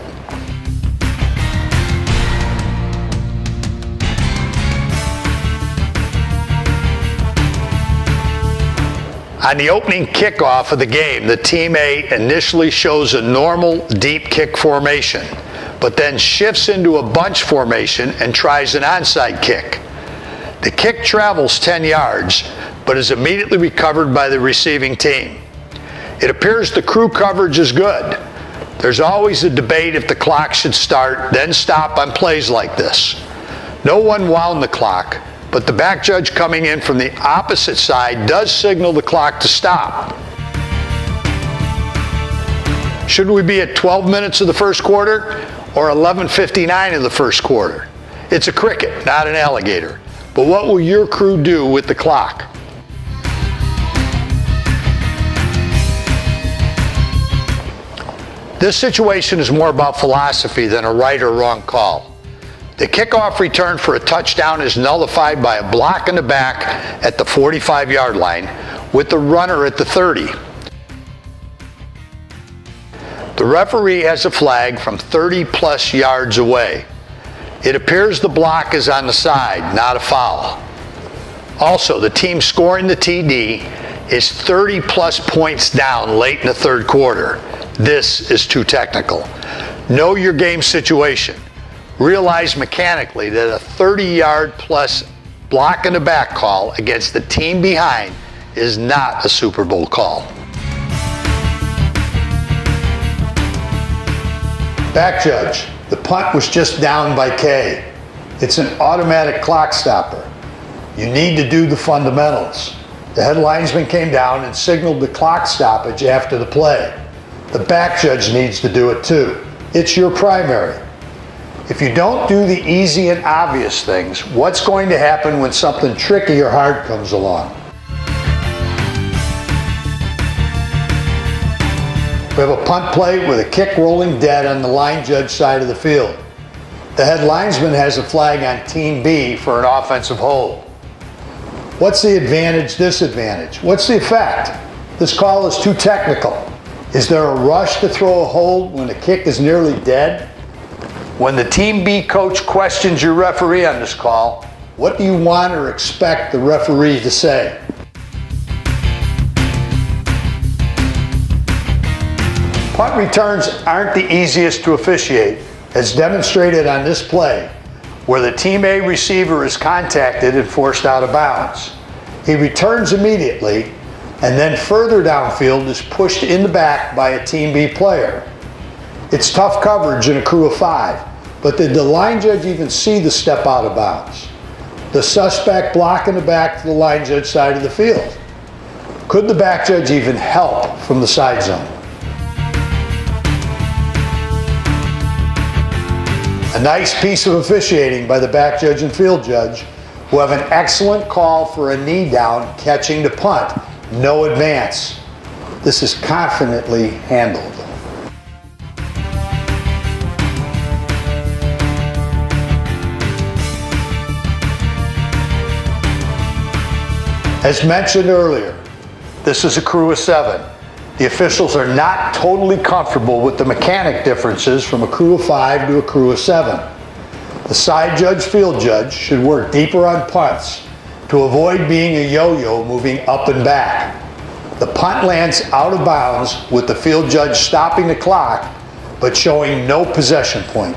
On the opening kickoff of the game, the Team A initially shows a normal deep kick formation, but then shifts into a bunch formation and tries an onside kick. The kick travels 10 yards, but is immediately recovered by the receiving team. It appears the crew coverage is good. There's always a debate if the clock should start, then stop on plays like this. No one wound the clock, but the back judge coming in from the opposite side does signal the clock to stop. Should we be at 12 minutes of the first quarter or 11:59 of the first quarter? It's a cricket, not an alligator. But what will your crew do with the clock? This situation is more about philosophy than a right or wrong call. The kickoff return for a touchdown is nullified by a block in the back at the 45-yard line with the runner at the 30. The referee has a flag from 30-plus yards away. It appears the block is on the side, not a foul. Also, the team scoring the TD is 30-plus points down late in the third quarter. This is too technical. Know your game situation. Realize mechanically that a 30-yard-plus block in the back call against the team behind is not a Super Bowl call. Back judge, the punt was just down by K. It's an automatic clock stopper. You need to do the fundamentals. The head linesman came down and signaled the clock stoppage after the play. The back judge needs to do it too. It's your primary. If you don't do the easy and obvious things, what's going to happen when something tricky or hard comes along? We have a punt play with a kick rolling dead on the line judge side of the field. The head linesman has a flag on Team B for an offensive hold. What's the advantage, disadvantage? What's the effect? This call is too technical. Is there a rush to throw a hold when the kick is nearly dead? When the Team B coach questions your referee on this call, what do you want or expect the referee to say? Punt returns aren't the easiest to officiate, as demonstrated on this play, where the Team A receiver is contacted and forced out of bounds. He returns immediately, and then further downfield is pushed in the back by a Team B player. It's tough coverage in a crew of 5, but did the line judge even see the step out of bounds? The suspect blocking the back to the line judge side of the field. Could the back judge even help from the side zone? A nice piece of officiating by the back judge and field judge, who have an excellent call for a knee down catching the punt, no advance. This is confidently handled. As mentioned earlier, this is a crew of 7. The officials are not totally comfortable with the mechanic differences from a crew of 5 to a crew of 7. The side judge, field judge should work deeper on punts to avoid being a yo-yo moving up and back. The punt lands out of bounds with the field judge stopping the clock but showing no possession point.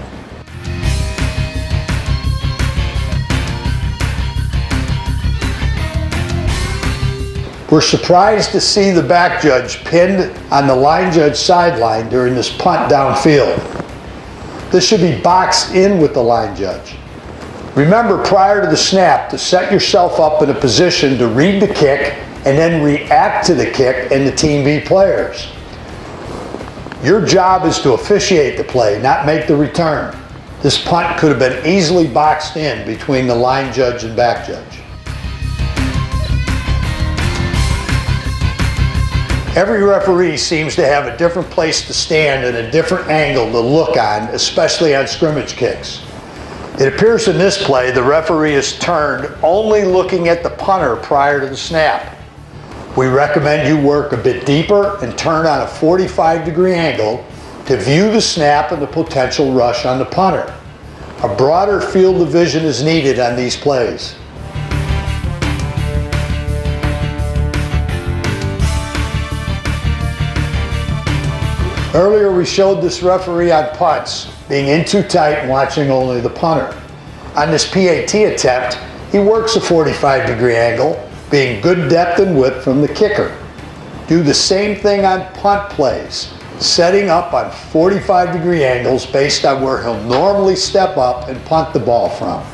We're surprised to see the back judge pinned on the line judge sideline during this punt downfield. This should be boxed in with the line judge. Remember prior to the snap to set yourself up in a position to read the kick and then react to the kick and the Team B players. Your job is to officiate the play, not make the return. This punt could have been easily boxed in between the line judge and back judge. Every referee seems to have a different place to stand and a different angle to look on, especially on scrimmage kicks. It appears in this play the referee is turned only looking at the punter prior to the snap. We recommend you work a bit deeper and turn on a 45-degree angle to view the snap and the potential rush on the punter. A broader field of vision is needed on these plays. Earlier we showed this referee on punts, being in too tight and watching only the punter. On this PAT attempt, he works a 45-degree angle, being good depth and width from the kicker. Do the same thing on punt plays, setting up on 45-degree angles based on where he'll normally step up and punt the ball from.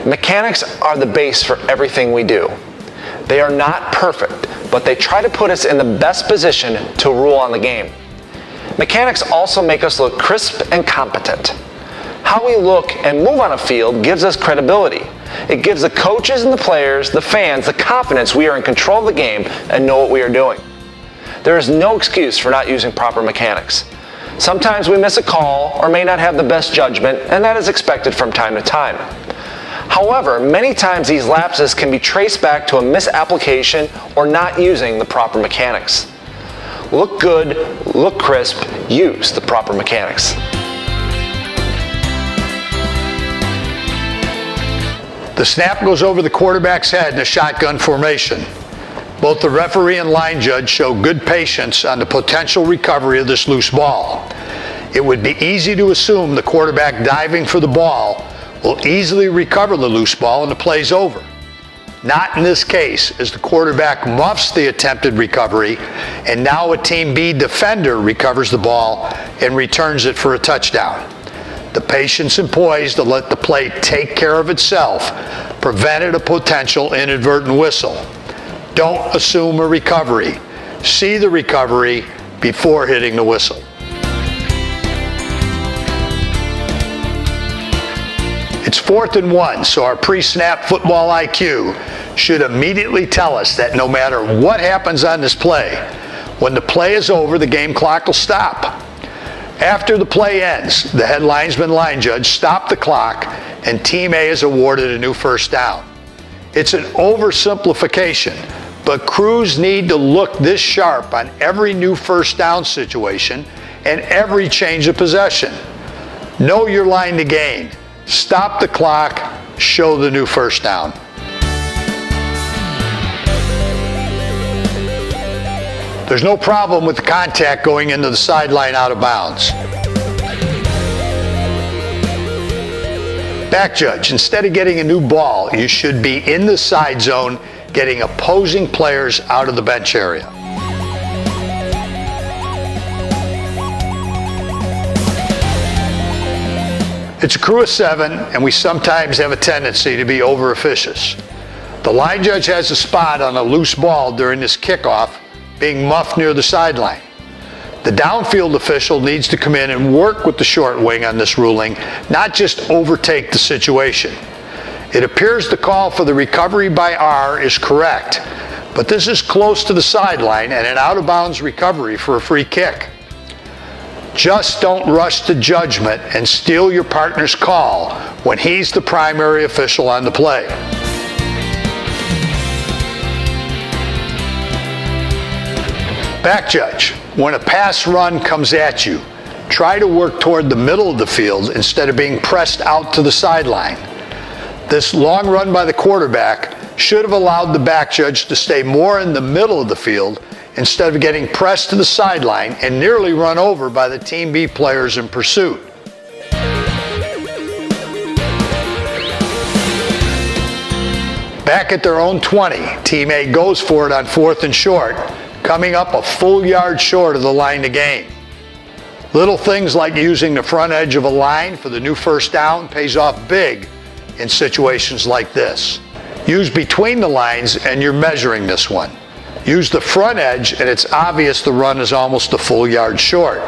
Mechanics are the base for everything we do. They are not perfect, but they try to put us in the best position to rule on the game. Mechanics also make us look crisp and competent. How we look and move on a field gives us credibility. It gives the coaches and the players, the fans, the confidence we are in control of the game and know what we are doing. There is no excuse for not using proper mechanics. Sometimes we miss a call or may not have the best judgment, and that is expected from time to time. However, many times these lapses can be traced back to a misapplication or not using the proper mechanics. Look good, look crisp, use the proper mechanics. The snap goes over the quarterback's head in a shotgun formation. Both the referee and line judge show good patience on the potential recovery of this loose ball. It would be easy to assume the quarterback diving for the ball will easily recover the loose ball and the play's over. Not in this case, as the quarterback muffs the attempted recovery, and now a Team B defender recovers the ball and returns it for a touchdown. The patience and poise to let the play take care of itself prevented a potential inadvertent whistle. Don't assume a recovery. See the recovery before hitting the whistle. It's 4th and 1, so our pre-snap football IQ should immediately tell us that no matter what happens on this play, when the play is over, the game clock will stop. After the play ends, the head linesman line judge stopped the clock and Team A is awarded a new first down. It's an oversimplification, but crews need to look this sharp on every new first down situation and every change of possession. Know your line to gain. Stop the clock, show the new first down. There's no problem with the contact going into the sideline out of bounds. Back judge, instead of getting a new ball, you should be in the side zone getting opposing players out of the bench area. It's a crew of 7, and we sometimes have a tendency to be over-officious. The line judge has a spot on a loose ball during this kickoff being muffed near the sideline. The downfield official needs to come in and work with the short wing on this ruling, not just overtake the situation. It appears the call for the recovery by R is correct, but this is close to the sideline and an out-of-bounds recovery for a free kick. Just don't rush to judgment and steal your partner's call when he's the primary official on the play. Back judge, when a pass run comes at you, try to work toward the middle of the field instead of being pressed out to the sideline. This long run by the quarterback should have allowed the back judge to stay more in the middle of the field instead of getting pressed to the sideline and nearly run over by the Team B players in pursuit. Back at their own 20, Team A goes for it on 4th and short, coming up a full yard short of the line to gain. Little things like using the front edge of a line for the new first down pays off big in situations like this. Use between the lines and you're measuring this one. Use the front edge and it's obvious the run is almost a full yard short.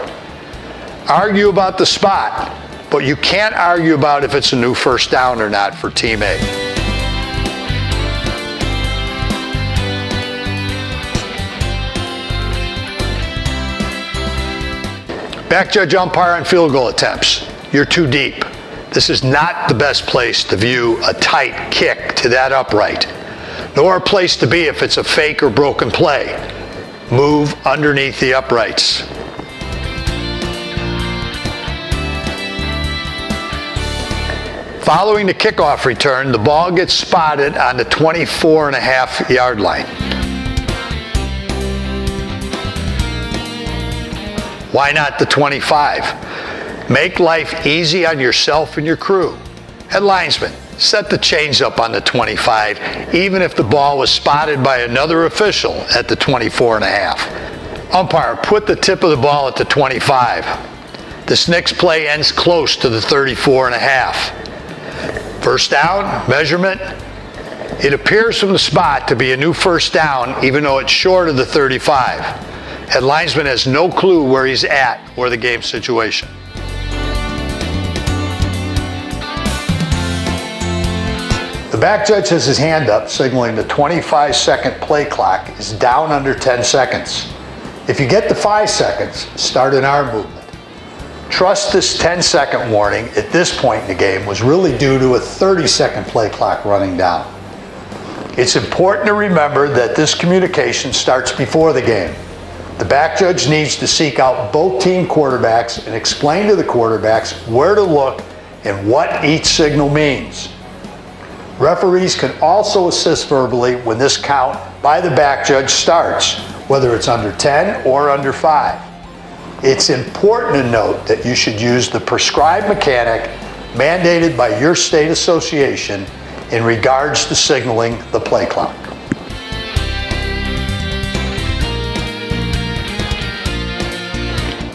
Argue about the spot, but you can't argue about if it's a new first down or not for Team A. Back judge umpire on field goal attempts. You're too deep. This is not the best place to view a tight kick to that upright, nor a place to be if it's a fake or broken play. Move underneath the uprights. Following the kickoff return, the ball gets spotted on the 24.5-yard line. Why not the 25? Make life easy on yourself and your crew. Head linesman, set the chains up on the 25, even if the ball was spotted by another official at the 24.5. Umpire, put the tip of the ball at the 25. This next play ends close to the 34.5. First down, measurement, It appears from the spot to be a new first down, even though it's short of the 35. Head linesman has no clue where he's at or the game situation. The back judge has his hand up, signaling the 25-second play clock is down under 10 seconds. If you get to 5 seconds, start an arm movement. Trust this 10-second warning at this point in the game was really due to a 30-second play clock running down. It's important to remember that this communication starts before the game. The back judge needs to seek out both team quarterbacks and explain to the quarterbacks where to look and what each signal means. Referees can also assist verbally when this count by the back judge starts, whether it's under 10 or under 5. It's important to note that you should use the prescribed mechanic mandated by your state association in regards to signaling the play clock.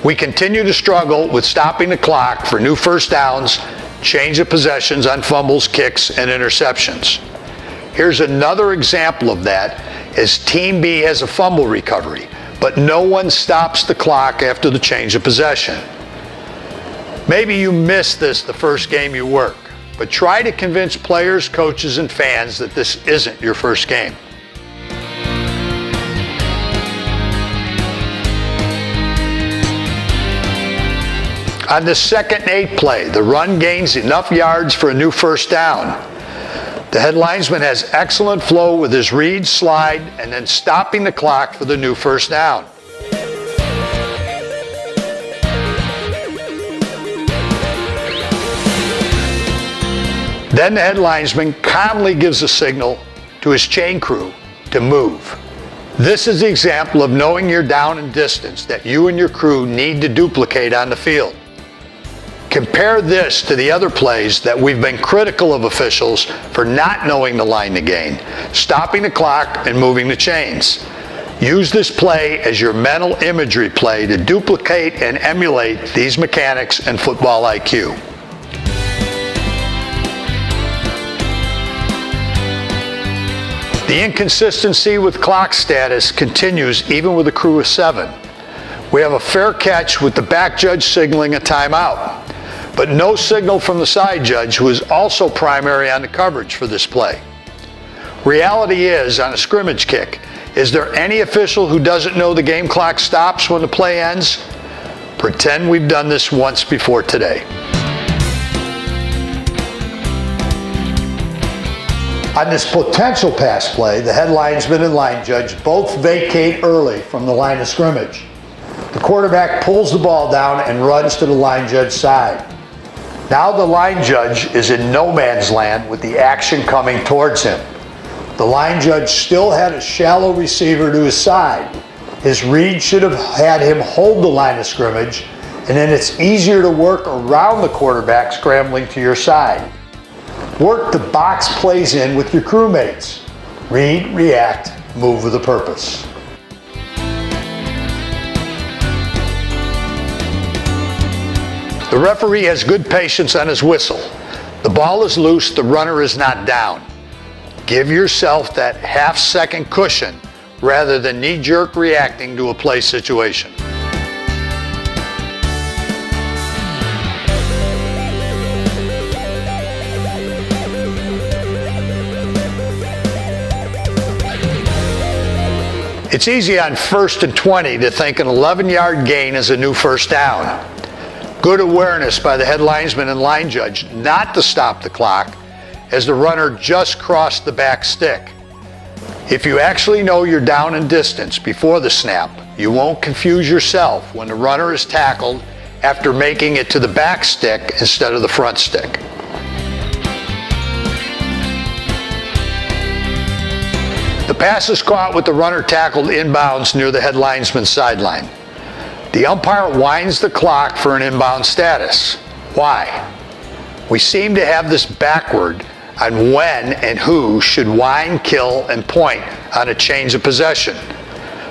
We continue to struggle with stopping the clock for new first downs, change of possessions on fumbles, kicks, and interceptions. Here's another example of that as Team B has a fumble recovery, but no one stops the clock after the change of possession. Maybe you missed this the first game you work, but try to convince players, coaches, and fans that this isn't your first game. On the 2nd and 8 play, the run gains enough yards for a new first down. The head linesman has excellent flow with his read, slide, and then stopping the clock for the new first down. Then the head linesman calmly gives a signal to his chain crew to move. This is the example of knowing your down and distance that you and your crew need to duplicate on the field. Compare this to the other plays that we've been critical of officials for not knowing the line to gain, stopping the clock and moving the chains. Use this play as your mental imagery play to duplicate and emulate these mechanics and football IQ. The inconsistency with clock status continues even with a crew of 7. We have a fair catch with the back judge signaling a timeout, but no signal from the side judge, who is also primary on the coverage for this play. Reality is, on a scrimmage kick, is there any official who doesn't know the game clock stops when the play ends? Pretend we've done this once before today. On this potential pass play, the head linesman and line judge both vacate early from the line of scrimmage. The quarterback pulls the ball down and runs to the line judge's side. Now the line judge is in no man's land with the action coming towards him. The line judge still had a shallow receiver to his side. His read should have had him hold the line of scrimmage, and then it's easier to work around the quarterback scrambling to your side. Work the box plays in with your crewmates. Read, react, move with a purpose. The referee has good patience on his whistle. The ball is loose, the runner is not down. Give yourself that half-second cushion rather than knee-jerk reacting to a play situation. It's easy on 1st and 20 to think an 11-yard gain is a new first down. Good awareness by the head linesman and line judge not to stop the clock as the runner just crossed the back stick. If you actually know your down and distance before the snap, you won't confuse yourself when the runner is tackled after making it to the back stick instead of the front stick. The pass is caught with the runner tackled inbounds near the head linesman's sideline. The umpire winds the clock for an inbound status. Why? We seem to have this backward on when and who should wind, kill, and point on a change of possession.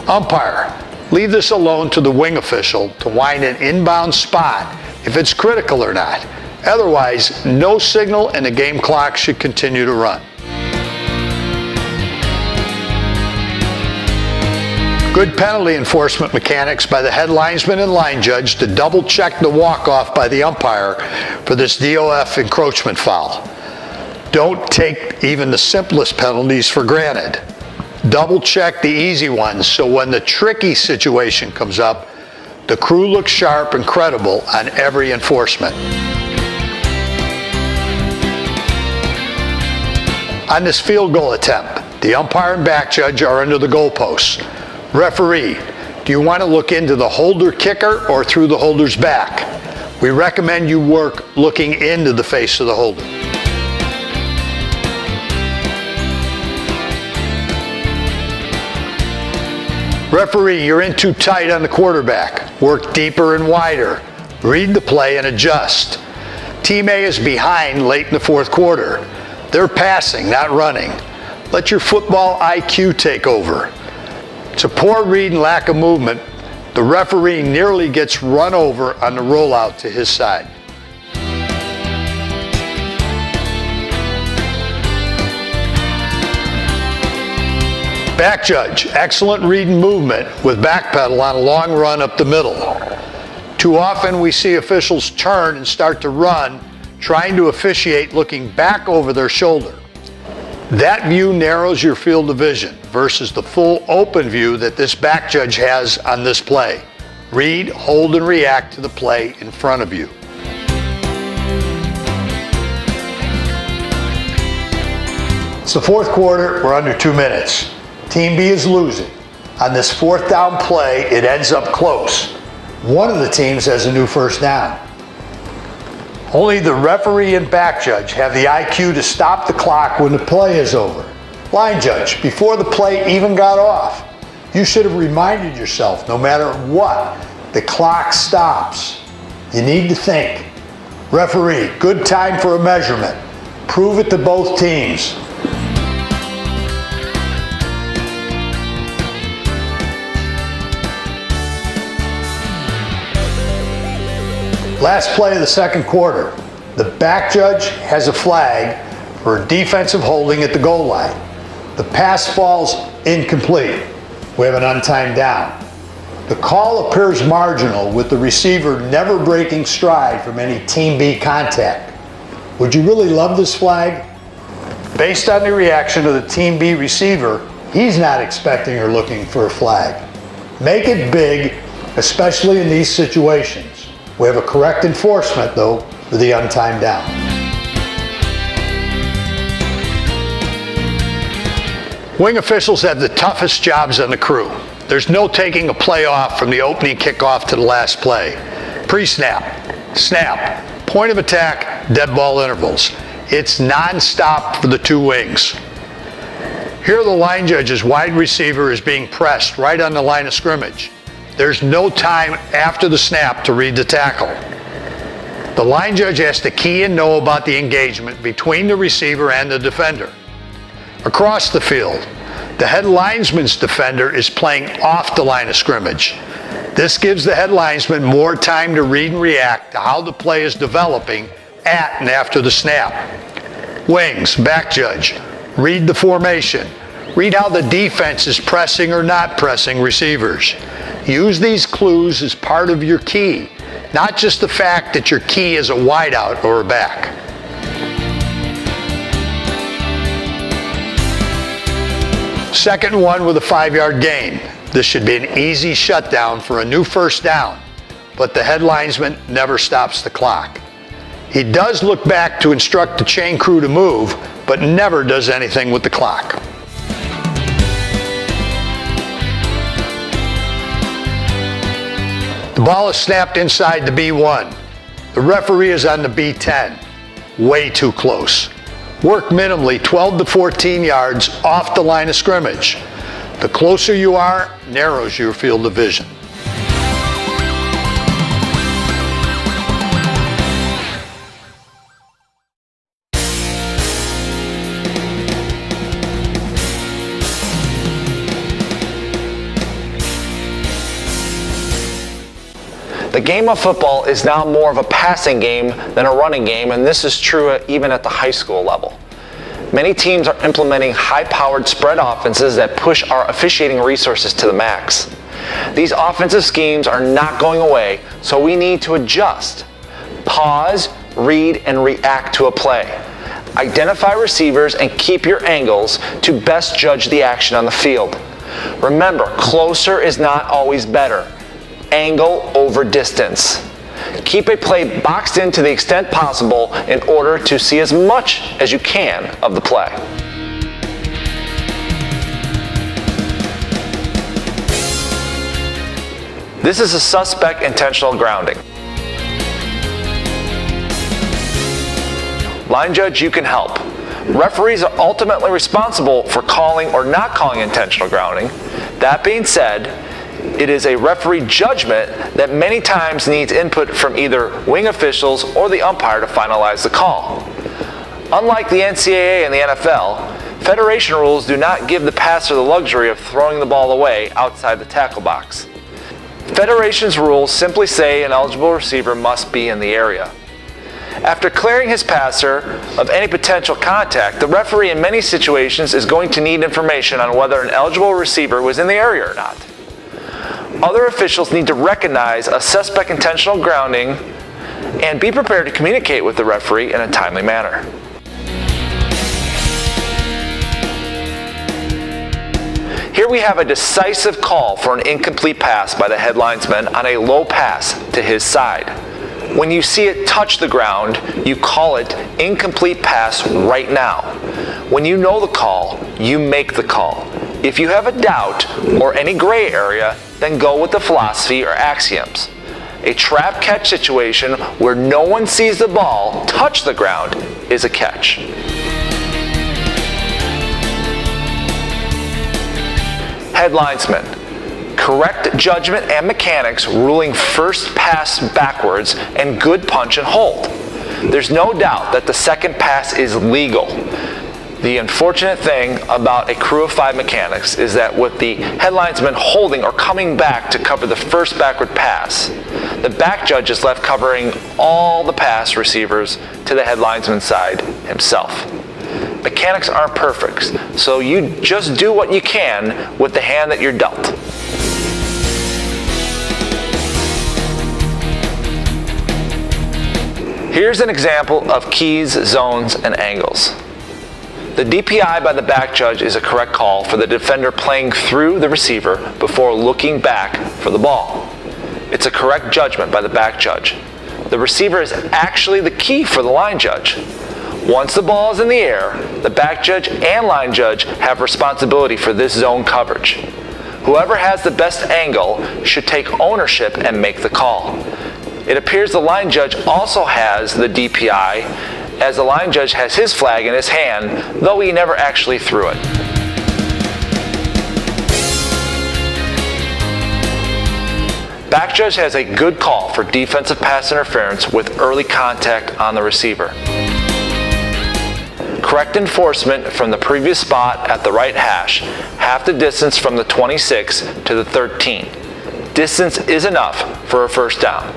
Umpire, leave this alone to the wing official to wind an inbound spot if it's critical or not. Otherwise, no signal and the game clock should continue to run. Good penalty enforcement mechanics by the head linesman and line judge to double check the walk-off by the umpire for this DOF encroachment foul. Don't take even the simplest penalties for granted. Double check the easy ones so when the tricky situation comes up, the crew looks sharp and credible on every enforcement. On this field goal attempt, the umpire and back judge are under the goalposts. Referee, do you want to look into the holder kicker or through the holder's back? We recommend you work looking into the face of the holder. Referee, you're in too tight on the quarterback. Work deeper and wider. Read the play and adjust. Team A is behind late in the fourth quarter. They're passing, not running. Let your football IQ take over. It's a poor read and lack of movement. The referee nearly gets run over on the rollout to his side. Back judge, excellent read and movement with back pedal on a long run up the middle. Too often we see officials turn and start to run, trying to officiate looking back over their shoulder. That view narrows your field of vision versus the full open view that this back judge has on this play. Read, hold, and react to the play in front of you. It's the fourth quarter, we're under 2 minutes. Team B is losing. On this fourth down play, it ends up close. One of the teams has a new first down. Only the referee and back judge have the IQ to stop the clock when the play is over. Line judge, before the play even got off, you should have reminded yourself, no matter what, the clock stops. You need to think. Referee, good time for a measurement. Prove it to both teams. Last play of the second quarter. The back judge has a flag for defensive holding at the goal line. The pass falls incomplete. We have an untimed down. The call appears marginal with the receiver never breaking stride from any Team B contact. Would you really love this flag? Based on the reaction of the Team B receiver, he's not expecting or looking for a flag. Make it big, especially in these situations. We have a correct enforcement, though, for the untimed down. Wing officials have the toughest jobs on the crew. There's no taking a play off from the opening kickoff to the last play. Pre-snap, snap, point of attack, dead ball intervals. It's non-stop for the two wings. Here the line judge's wide receiver is being pressed right on the line of scrimmage. There's no time after the snap to read the tackle. The line judge has to key and know about the engagement between the receiver and the defender. Across the field, the head linesman's defender is playing off the line of scrimmage. This gives the head linesman more time to read and react to how the play is developing at and after the snap. Wings, back judge, read the formation. Read how the defense is pressing or not pressing receivers. Use these clues as part of your key, not just the fact that your key is a wideout or a back. Second and 1 with a 5-yard gain. This should be an easy shutdown for a new first down, but the head linesman never stops the clock. He does look back to instruct the chain crew to move, but never does anything with the clock. The ball is snapped inside the B1. The referee is on the B10. Way too close. Work minimally 12 to 14 yards off the line of scrimmage. The closer you are, narrows your field of vision. The game of football is now more of a passing game than a running game, and this is true even at the high school level. Many teams are implementing high-powered spread offenses that push our officiating resources to the max. These offensive schemes are not going away, so we need to adjust. Pause, read, and react to a play. Identify receivers and keep your angles to best judge the action on the field. Remember, closer is not always better. Angle over distance. Keep a play boxed in to the extent possible in order to see as much as you can of the play. This is a suspect intentional grounding. Line judge, you can help. Referees are ultimately responsible for calling or not calling intentional grounding. That being said, it is a referee judgment that many times needs input from either wing officials or the umpire to finalize the call. Unlike the NCAA and the NFL, federation rules do not give the passer the luxury of throwing the ball away outside the tackle box. Federation's rules simply say an eligible receiver must be in the area. After clearing his passer of any potential contact, the referee in many situations is going to need information on whether an eligible receiver was in the area or not. Other officials need to recognize a suspect intentional grounding and be prepared to communicate with the referee in a timely manner. Here we have a decisive call for an incomplete pass by the head linesman on a low pass to his side. When you see it touch the ground, you call it incomplete pass right now. When you know the call, you make the call. If you have a doubt or any gray area, then go with the philosophy or axioms. A trap catch situation where no one sees the ball touch the ground is a catch. Head linesman. Correct judgment and mechanics ruling first pass backwards and good punch and hold. There's no doubt that the second pass is legal. The unfortunate thing about a crew of 5 mechanics is that with the head linesman holding or coming back to cover the first backward pass, the back judge is left covering all the pass receivers to the head linesman's side himself. Mechanics aren't perfect, so you just do what you can with the hand that you're dealt. Here's an example of keys, zones, and angles. The DPI by the back judge is a correct call for the defender playing through the receiver before looking back for the ball. It's a correct judgment by the back judge. The receiver is actually the key for the line judge. Once the ball is in the air, the back judge and line judge have responsibility for this zone coverage. Whoever has the best angle should take ownership and make the call. It appears the line judge also has the DPI, as the line judge has his flag in his hand, though he never actually threw it. Back judge has a good call for defensive pass interference with early contact on the receiver. Correct enforcement from the previous spot at the right hash, half the distance from the 26 to the 13. Distance is enough for a first down.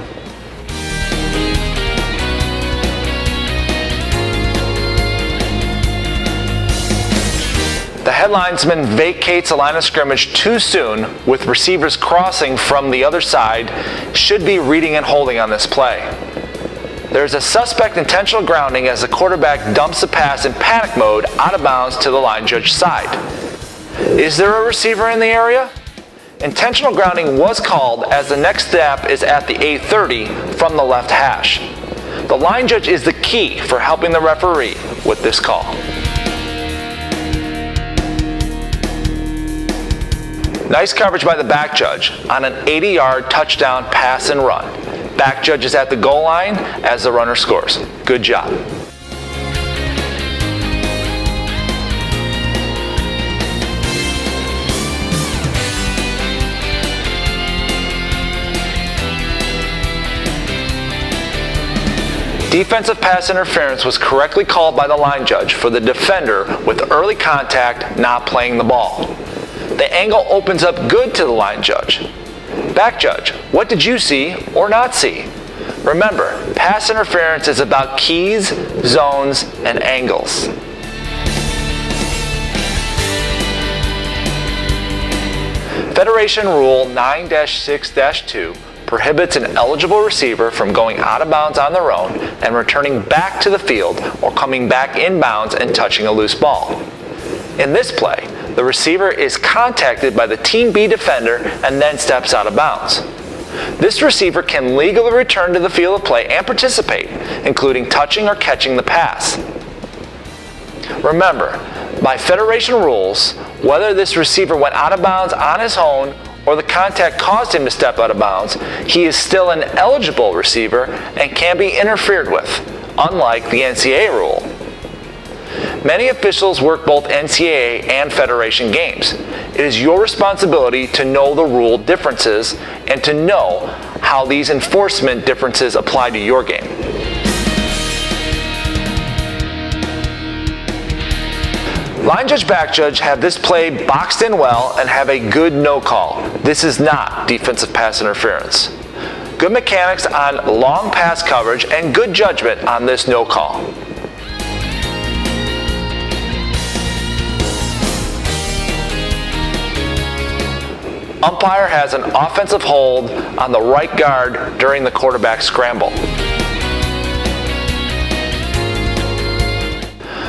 The head linesman vacates a line of scrimmage too soon with receivers crossing from the other side, should be reading and holding on this play. There's a suspect intentional grounding as the quarterback dumps the pass in panic mode out of bounds to the line judge's side. Is there a receiver in the area? Intentional grounding was called as the next step is at the A30 from the left hash. The line judge is the key for helping the referee with this call. Nice coverage by the back judge on an 80-yard touchdown pass and run. Back judge is at the goal line as the runner scores. Good job. Defensive pass interference was correctly called by the line judge for the defender with early contact not playing the ball. The angle opens up good to the line judge. Back judge, what did you see or not see? Remember, pass interference is about keys, zones, and angles. Federation Rule 9-6-2 prohibits an eligible receiver from going out of bounds on their own and returning back to the field or coming back inbounds and touching a loose ball. In this play, the receiver is contacted by the Team B defender and then steps out of bounds. This receiver can legally return to the field of play and participate, including touching or catching the pass. Remember, by Federation rules, whether this receiver went out of bounds on his own or the contact caused him to step out of bounds, he is still an eligible receiver and can be interfered with, unlike the NCAA rule. Many officials work both NCAA and Federation games. It is your responsibility to know the rule differences and to know how these enforcement differences apply to your game. Line judge, back judge have this play boxed in well and have a good no call. This is not defensive pass interference. Good mechanics on long pass coverage and good judgment on this no call. Umpire has an offensive hold on the right guard during the quarterback scramble.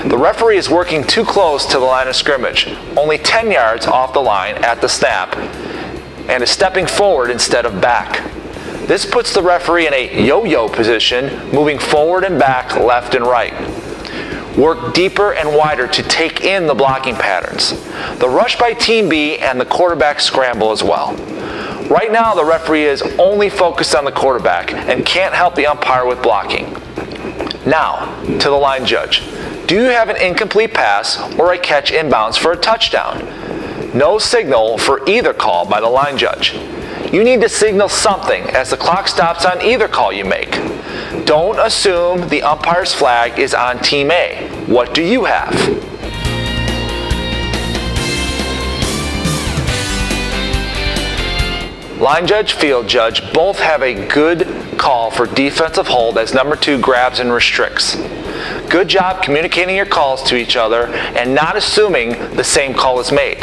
The referee is working too close to the line of scrimmage, only 10 yards off the line at the snap, and is stepping forward instead of back. This puts the referee in a yo-yo position, moving forward and back, left and right. Work deeper and wider to take in the blocking patterns. The rush by Team B and the quarterback scramble as well. Right now, the referee is only focused on the quarterback and can't help the umpire with blocking. Now, to the line judge. Do you have an incomplete pass or a catch inbounds for a touchdown? No signal for either call by the line judge. You need to signal something as the clock stops on either call you make. Don't assume the umpire's flag is on Team A. What do you have? Line judge, field judge both have a good call for defensive hold as number 2 grabs and restricts. Good job communicating your calls to each other and not assuming the same call is made.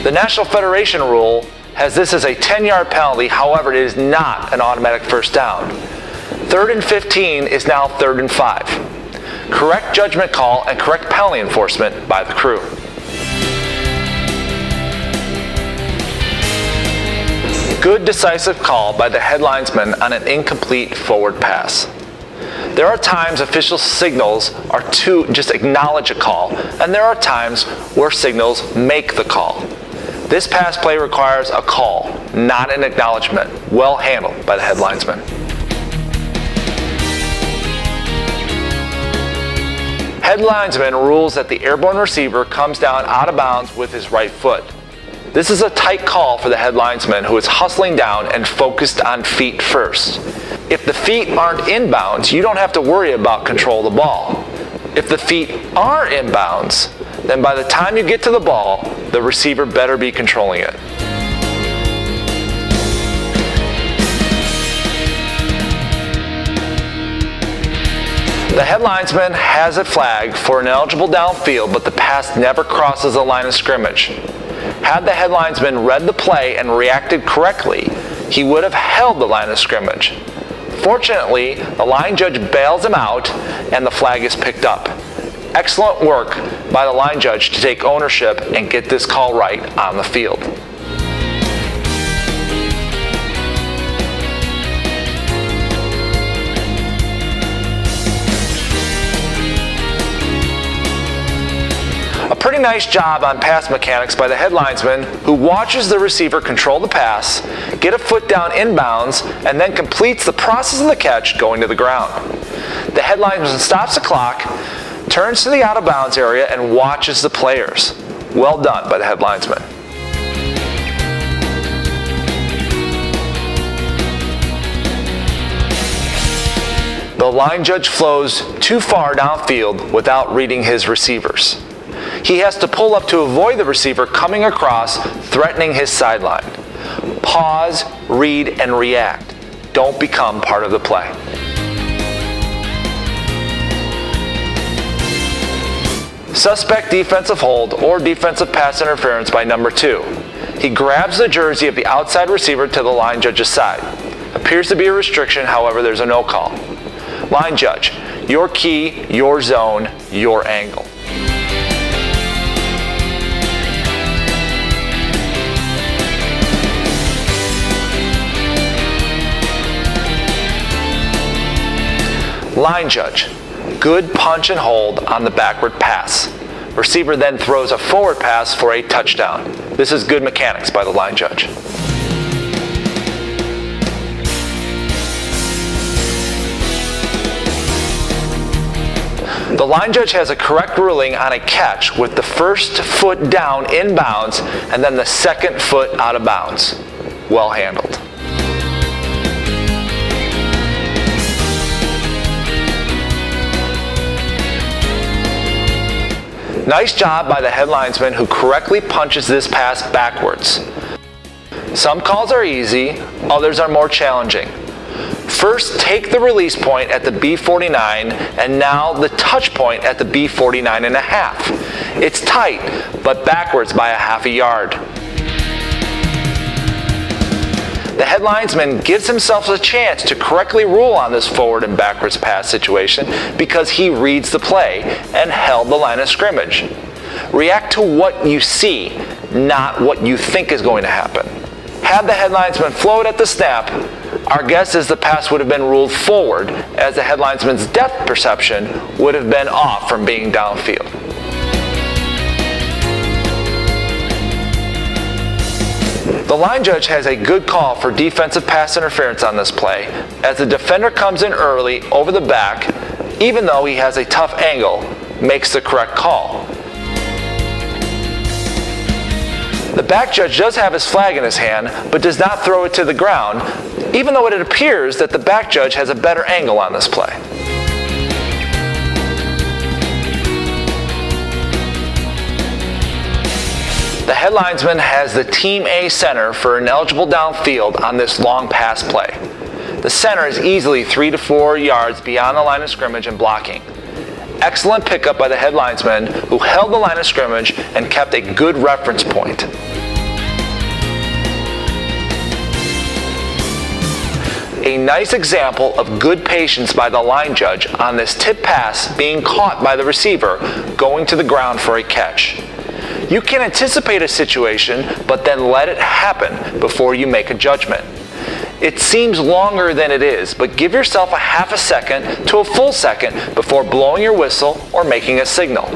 The National Federation rule has this as a 10-yard penalty, however it is not an automatic first down. 3rd and 15 is now 3rd and 5. Correct judgment call and correct penalty enforcement by the crew. Good decisive call by the head linesman on an incomplete forward pass. There are times official signals are to just acknowledge a call, and there are times where signals make the call. This pass play requires a call, not an acknowledgement. Well handled by the head linesman. Head linesman rules that the airborne receiver comes down out of bounds with his right foot. This is a tight call for the head linesman who is hustling down and focused on feet first. If the feet aren't inbounds, you don't have to worry about control of the ball. If the feet are inbounds, then by the time you get to the ball, the receiver better be controlling it. The head linesman has it flagged for an eligible downfield, but the pass never crosses the line of scrimmage. Had the head linesman read the play and reacted correctly, he would have held the line of scrimmage. Fortunately, the line judge bails him out and the flag is picked up. Excellent work by the line judge to take ownership and get this call right on the field. A pretty nice job on pass mechanics by the head linesman who watches the receiver control the pass, get a foot down inbounds, and then completes the process of the catch going to the ground. The head linesman stops the clock, turns to the out of bounds area, and watches the players. Well done by the head linesman. The line judge flows too far downfield without reading his receivers. He has to pull up to avoid the receiver coming across, threatening his sideline. Pause, read, and react. Don't become part of the play. Suspect defensive hold or defensive pass interference by number 2. He grabs the jersey of the outside receiver to the line judge's side. Appears to be a restriction, however, there's a no call. Line judge, your key, your zone, your angle. Line judge, good punch and hold on the backward pass. Receiver then throws a forward pass for a touchdown. This is good mechanics by the line judge. The line judge has a correct ruling on a catch with the first foot down inbounds and then the second foot out of bounds. Well handled. Nice job by the head linesman who correctly punches this pass backwards. Some calls are easy, others are more challenging. First, take the release point at the B49 and now the touch point at the B49 and a half. It's tight, but backwards by a half a yard. The head linesman gives himself a chance to correctly rule on this forward and backwards pass situation because he reads the play and held the line of scrimmage. React to what you see, not what you think is going to happen. Had the head linesman float at the snap, our guess is the pass would have been ruled forward as the head linesman's depth perception would have been off from being downfield. The line judge has a good call for defensive pass interference on this play, as the defender comes in early over the back, even though he has a tough angle, makes the correct call. The back judge does have his flag in his hand, but does not throw it to the ground, even though it appears that the back judge has a better angle on this play. The head linesman has the Team A center for an eligible downfield on this long pass play. The center is easily 3 to 4 yards beyond the line of scrimmage and blocking. Excellent pickup by the head linesman who held the line of scrimmage and kept a good reference point. A nice example of good patience by the line judge on this tip pass being caught by the receiver going to the ground for a catch. You can anticipate a situation, but then let it happen before you make a judgment. It seems longer than it is, but give yourself a half a second to a full second before blowing your whistle or making a signal.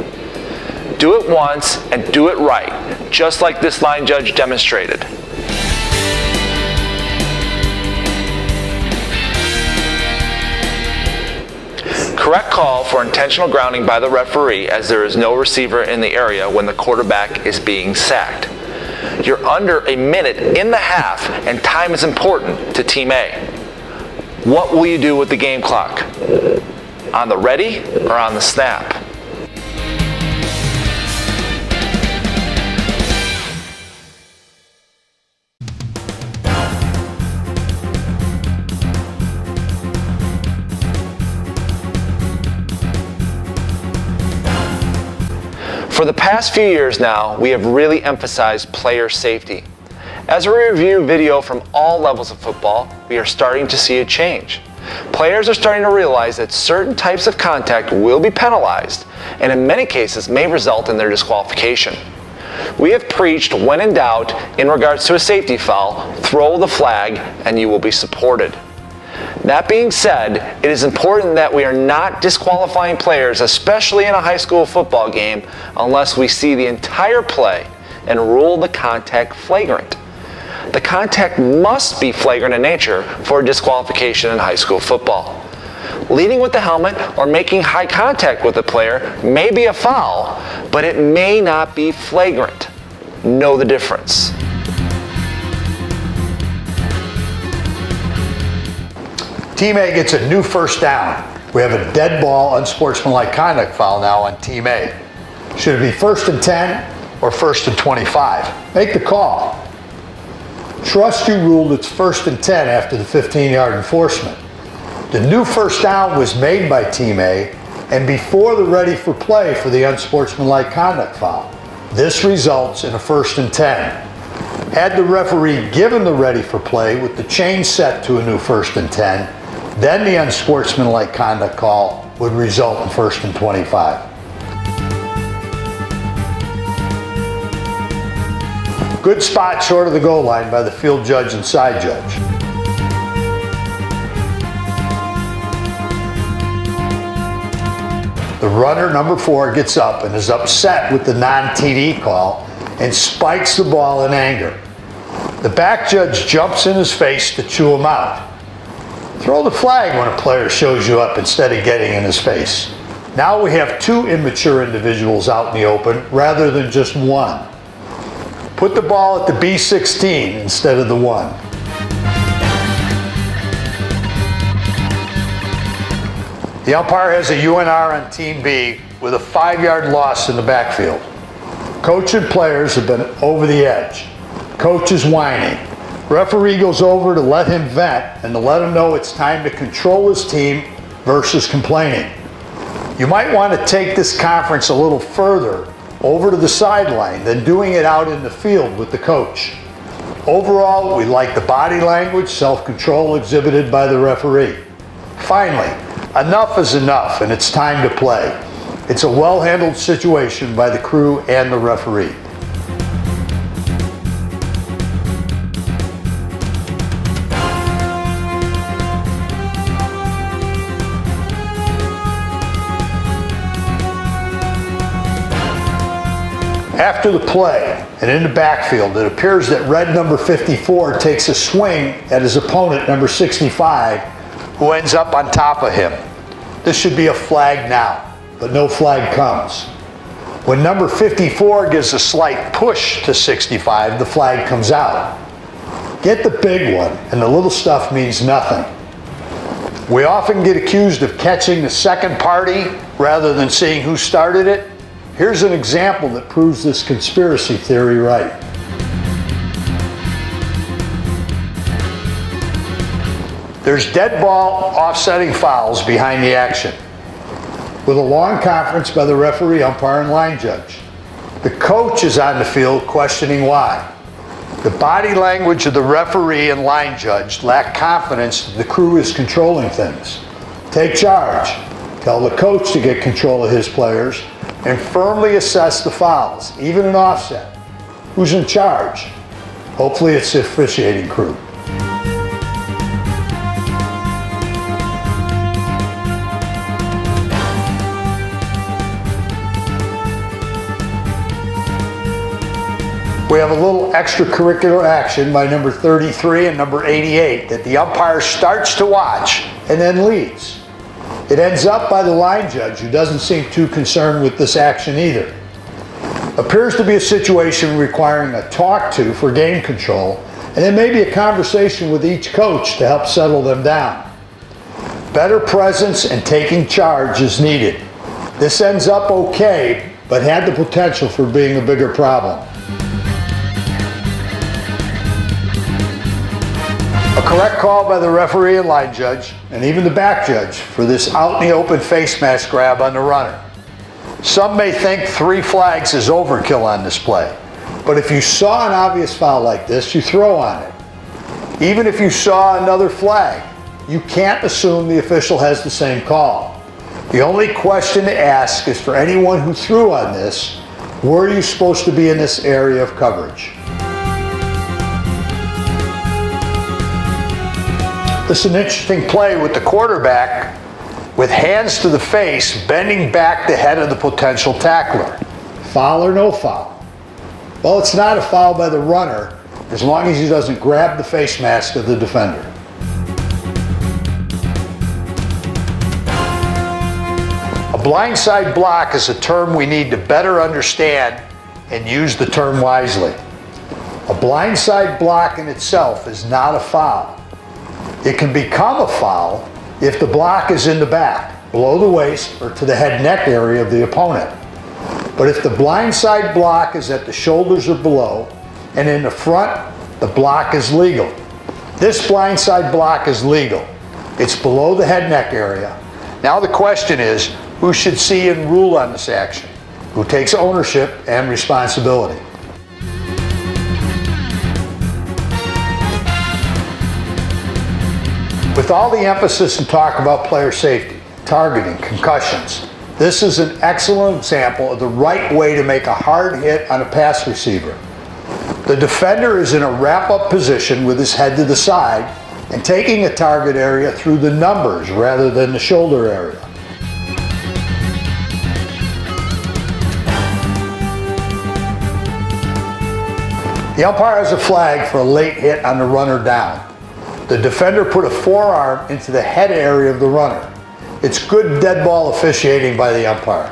Do it once and do it right, just like this line judge demonstrated. Correct call for intentional grounding by the referee, as there is no receiver in the area when the quarterback is being sacked. You're under a minute in the half, and time is important to Team A. What will you do with the game clock? On the ready or on the snap? For the past few years now, we have really emphasized player safety. As we review video from all levels of football, we are starting to see a change. Players are starting to realize that certain types of contact will be penalized, and in many cases may result in their disqualification. We have preached when in doubt in regards to a safety foul, throw the flag and you will be supported. That being said, it is important that we are not disqualifying players, especially in a high school football game, unless we see the entire play and rule the contact flagrant. The contact must be flagrant in nature for disqualification in high school football. Leading with the helmet or making eye contact with the player may be a foul, but it may not be flagrant. Know the difference. Team A gets a new first down. We have a dead ball, unsportsmanlike conduct foul now on Team A. Should it be 1st and 10 or 1st and 25? Make the call. Trust you ruled it's 1st and 10 after the 15-yard enforcement. The new first down was made by Team A and before the ready for play for the unsportsmanlike conduct foul. This results in a 1st and 10. Had the referee given the ready for play with the chain set to a new 1st and 10, then the unsportsmanlike conduct call would result in 1st and 25. Good spot short of the goal line by the field judge and side judge. The runner, number 4, gets up and is upset with the non-TD call and spikes the ball in anger. The back judge jumps in his face to chew him out. Throw the flag when a player shows you up instead of getting in his face. Now we have 2 immature individuals out in the open rather than just one. Put the ball at the B16 instead of the 1. The umpire has a UNR on Team B with a 5-yard loss in the backfield. Coach and players have been over the edge. Coach is whining. Referee goes over to let him vent and to let him know it's time to control his team versus complaining. You might want to take this conference a little further over to the sideline than doing it out in the field with the coach. Overall, we like the body language, self-control exhibited by the referee. Finally, enough is enough and it's time to play. It's a well-handled situation by the crew and the referee. After the play and in the backfield, it appears that red number 54 takes a swing at his opponent, number 65, who ends up on top of him. This should be a flag now, but no flag comes. When number 54 gives a slight push to 65, the flag comes out. Get the big one, and the little stuff means nothing. We often get accused of catching the second party rather than seeing who started it. Here's an example that proves this conspiracy theory right. There's dead ball offsetting fouls behind the action, with a long conference by the referee, umpire, and line judge. The coach is on the field questioning why. The body language of the referee and line judge lack confidence that the crew is controlling things. Take charge. Tell the coach to get control of his players and firmly assess the fouls, even an offset. Who's in charge? Hopefully it's the officiating crew. We have a little extracurricular action by number 33 and number 88 that the umpire starts to watch and then leads. It ends up by the line judge, who doesn't seem too concerned with this action either. Appears to be a situation requiring a talk to for game control, and then maybe a conversation with each coach to help settle them down. Better presence and taking charge is needed. This ends up okay, but had the potential for being a bigger problem. A correct call by the referee and line judge, and even the back judge, for this out in the open face mask grab on the runner. Some may think 3 flags is overkill on this play, but if you saw an obvious foul like this, you throw on it. Even if you saw another flag, you can't assume the official has the same call. The only question to ask is for anyone who threw on this, were you supposed to be in this area of coverage? This is an interesting play with the quarterback with hands to the face, bending back the head of the potential tackler. Foul or no foul? Well, it's not a foul by the runner as long as he doesn't grab the face mask of the defender. A blindside block is a term we need to better understand and use the term wisely. A blindside block in itself is not a foul. It can become a foul if the block is in the back, below the waist or to the head-neck area of the opponent. But if the blindside block is at the shoulders or below, and in the front, the block is legal. This blindside block is legal. It's below the head-neck area. Now the question is, who should see and rule on this action, who takes ownership and responsibility. With all the emphasis and talk about player safety, targeting, concussions, this is an excellent example of the right way to make a hard hit on a pass receiver. The defender is in a wrap-up position with his head to the side and taking a target area through the numbers rather than the shoulder area. The umpire has a flag for a late hit on the runner down. The defender put a forearm into the head area of the runner. It's good dead ball officiating by the umpire.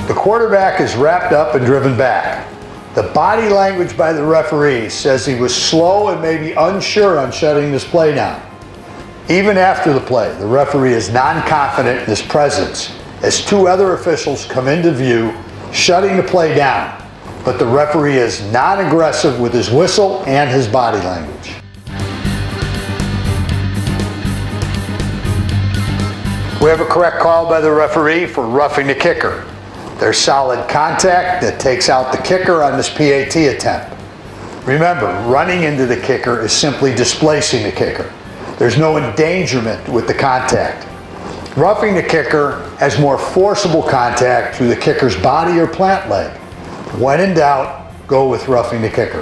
The quarterback is wrapped up and driven back. The body language by the referee says he was slow and maybe unsure on shutting this play down. Even after the play, the referee is non-confident in his presence as two other officials come into view, shutting the play down, but the referee is non-aggressive with his whistle and his body language. We have a correct call by the referee for roughing the kicker. There's solid contact that takes out the kicker on this PAT attempt. Remember, running into the kicker is simply displacing the kicker. There's no endangerment with the contact. Roughing the kicker has more forcible contact through the kicker's body or plant leg. When in doubt, go with roughing the kicker.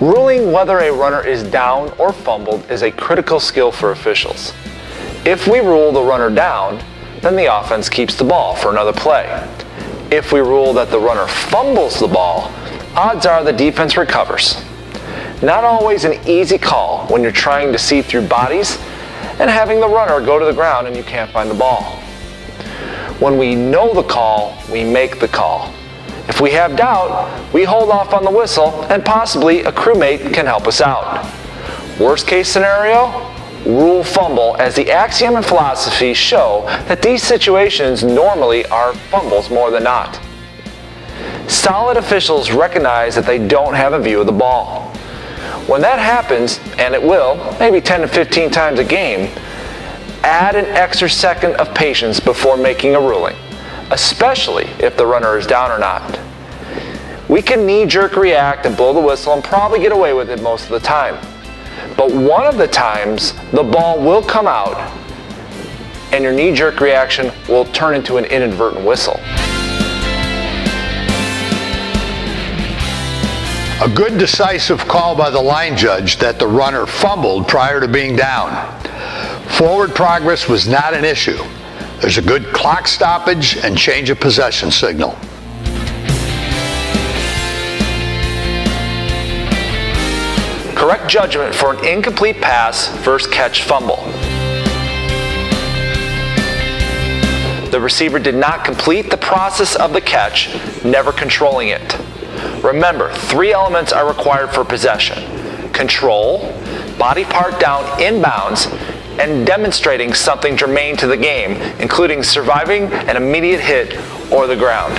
Ruling whether a runner is down or fumbled is a critical skill for officials. If we rule the runner down, then the offense keeps the ball for another play. If we rule that the runner fumbles the ball, odds are the defense recovers. Not always an easy call when you're trying to see through bodies and having the runner go to the ground and you can't find the ball. When we know the call, we make the call. If we have doubt, we hold off on the whistle and possibly a crewmate can help us out. Worst case scenario, rule fumble, as the axiom and philosophy show that these situations normally are fumbles more than not. Solid officials recognize that they don't have a view of the ball. When that happens, and it will, maybe 10 to 15 times a game, add an extra second of patience before making a ruling, especially if the runner is down or not. We can knee-jerk react and blow the whistle and probably get away with it most of the time. But one of the times, the ball will come out and your knee-jerk reaction will turn into an inadvertent whistle. A good decisive call by the line judge that the runner fumbled prior to being down. Forward progress was not an issue. There's a good clock stoppage and change of possession signal. Correct judgment for an incomplete pass versus catch fumble. The receiver did not complete the process of the catch, never controlling it. Remember, 3 elements are required for possession: control, body part down inbounds, and demonstrating something germane to the game, including surviving an immediate hit or the ground.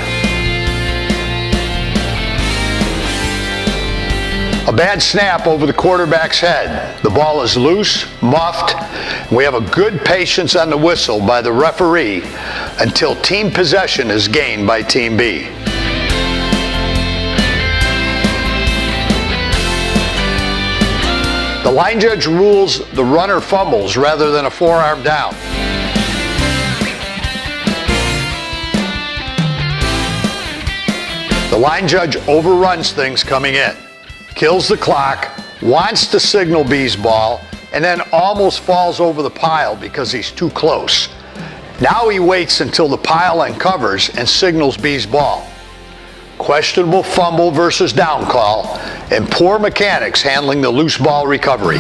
A bad snap over the quarterback's head. The ball is loose, muffed. We have a good patience on the whistle by the referee until team possession is gained by Team B. The line judge rules the runner fumbles rather than a forearm down. The line judge overruns things coming in, kills the clock, wants to signal B's ball, and then almost falls over the pile because he's too close. Now he waits until the pile uncovers and signals B's ball. Questionable fumble versus down call, and poor mechanics handling the loose ball recovery.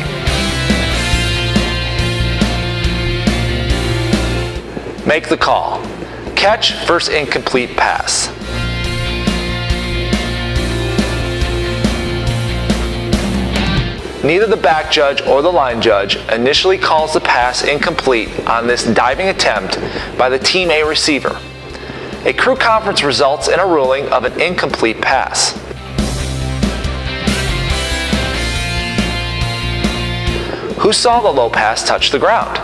Make the call. Catch versus incomplete pass. Neither the back judge or the line judge initially calls the pass incomplete on this diving attempt by the Team A receiver. A crew conference results in a ruling of an incomplete pass. Who saw the low pass touch the ground?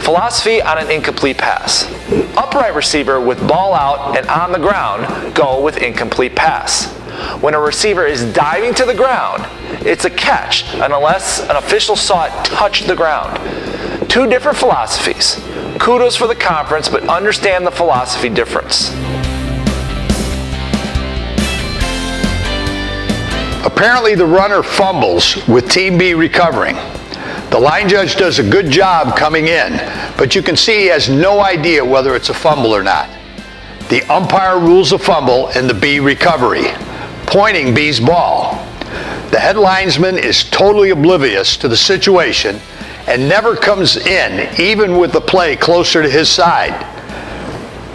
Philosophy on an incomplete pass. Upright receiver with ball out and on the ground go with incomplete pass. When a receiver is diving to the ground, it's a catch unless an official saw it touch the ground. Two different philosophies. Kudos for the conference, but understand the philosophy difference. Apparently the runner fumbles with Team B recovering. The line judge does a good job coming in, but you can see he has no idea whether it's a fumble or not. The umpire rules a fumble in the B recovery, pointing B's ball. The head linesman is totally oblivious to the situation and never comes in, even with the play closer to his side.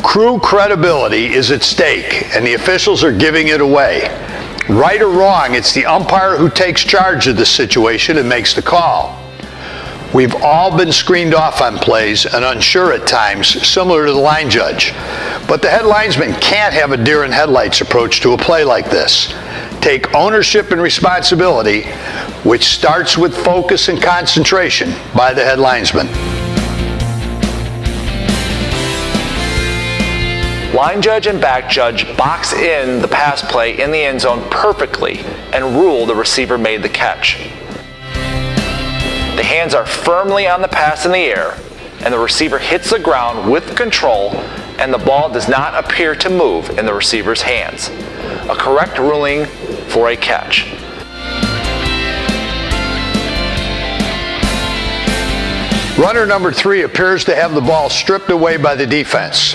Crew credibility is at stake, and the officials are giving it away. Right or wrong, it's the umpire who takes charge of the situation and makes the call. We've all been screened off on plays and unsure at times, similar to the line judge. But the head linesman can't have a deer in headlights approach to a play like this. Take ownership and responsibility, which starts with focus and concentration by the head linesman. Line judge and back judge box in the pass play in the end zone perfectly and rule the receiver made the catch. The hands are firmly on the pass in the air, and the receiver hits the ground with control, and the ball does not appear to move in the receiver's hands. A correct ruling for a catch. Runner number 3 appears to have the ball stripped away by the defense.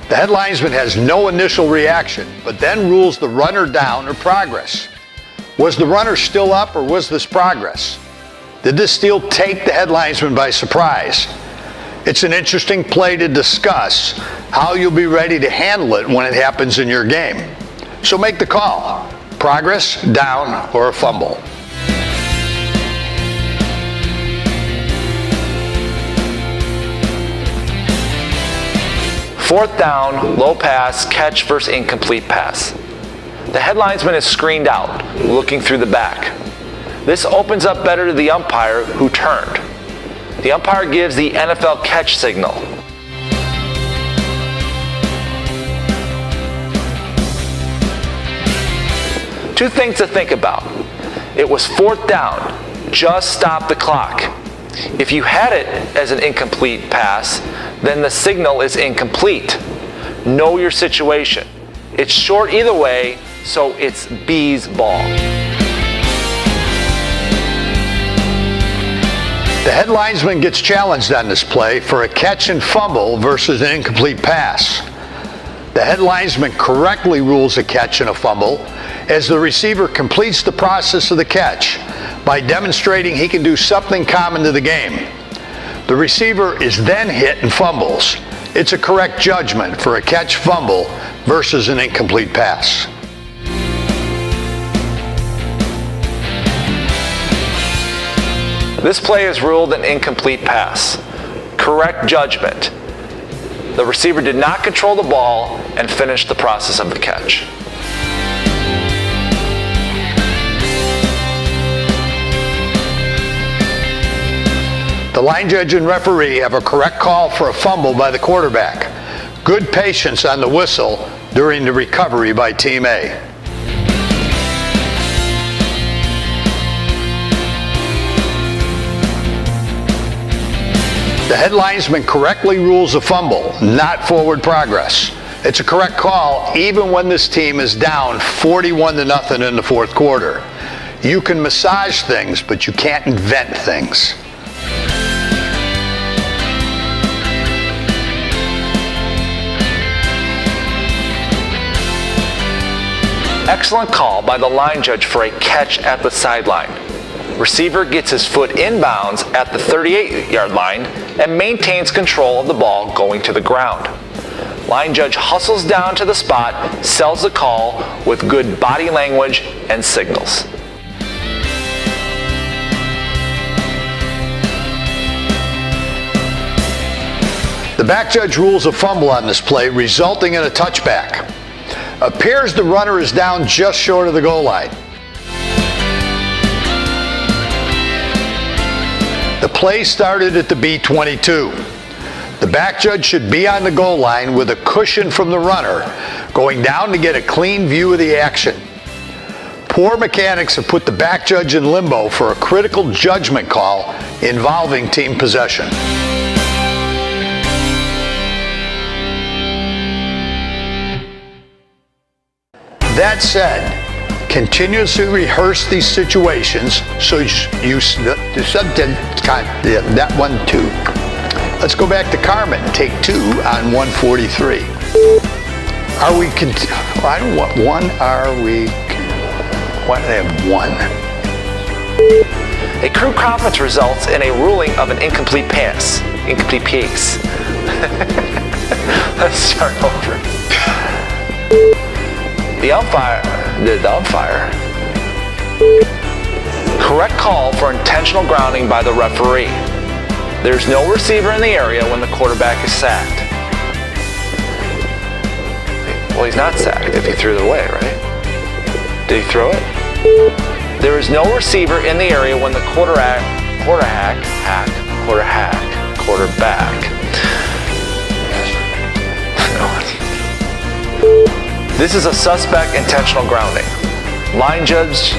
The head linesman has no initial reaction, but then rules the runner down or progress. Was the runner still up, or was this progress? Did this steal take the head linesman by surprise? It's an interesting play to discuss how you'll be ready to handle it when it happens in your game. So make the call. Progress, down, or a fumble. Fourth down, low pass, catch versus incomplete pass. The head linesman is screened out, looking through the back. This opens up better to the umpire who turned. The umpire gives the NFL catch signal. Two things to think about. It was fourth down. Just stop the clock. If you had it as an incomplete pass, then the signal is incomplete. Know your situation. It's short either way, so it's B's ball. The head linesman gets challenged on this play for a catch and fumble versus an incomplete pass. The head linesman correctly rules a catch and a fumble as the receiver completes the process of the catch by demonstrating he can do something common to the game. The receiver is then hit and fumbles. It's a correct judgment for a catch fumble versus an incomplete pass. This play is ruled an incomplete pass. Correct judgment. The receiver did not control the ball and finish the process of the catch. The line judge and referee have a correct call for a fumble by the quarterback. Good patience on the whistle during the recovery by Team A. The head linesman correctly rules a fumble, not forward progress. It's a correct call even when this team is down 41-0 in the fourth quarter. You can massage things, but you can't invent things. Excellent call by the line judge for a catch at the sideline. Receiver gets his foot inbounds at the 38-yard line and maintains control of the ball going to the ground. Line judge hustles down to the spot, sells the call with good body language and signals. The back judge rules a fumble on this play, resulting in a touchback. Appears the runner is down just short of the goal line. The play started at the B-22. The back judge should be on the goal line with a cushion from the runner, going down to get a clean view of the action. Poor mechanics have put the back judge in limbo for a critical judgment call involving team possession. That said, continuously rehearse these situations so you that one too. Let's go back to Carmen, take 2 on 143. Are we, I don't want one, are we, why do they have 1? A crew conference results in a ruling of an incomplete pass. Incomplete piece. Let's start over. The umpire. Correct call for intentional grounding by the referee. There's no receiver in the area when the quarterback is sacked. Well, he's not sacked if he threw it away, right? Did he throw it? There is no receiver in the area when the quarterback. This is a suspect intentional grounding. Line judge.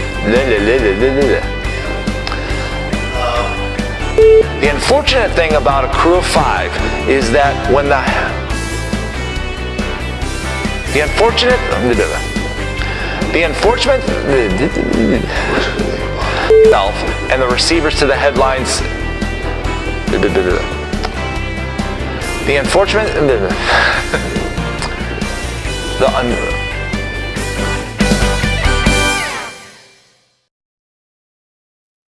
The unfortunate thing about a crew of 5 is that when the unfortunate and the receivers to the headlines. The unfortunate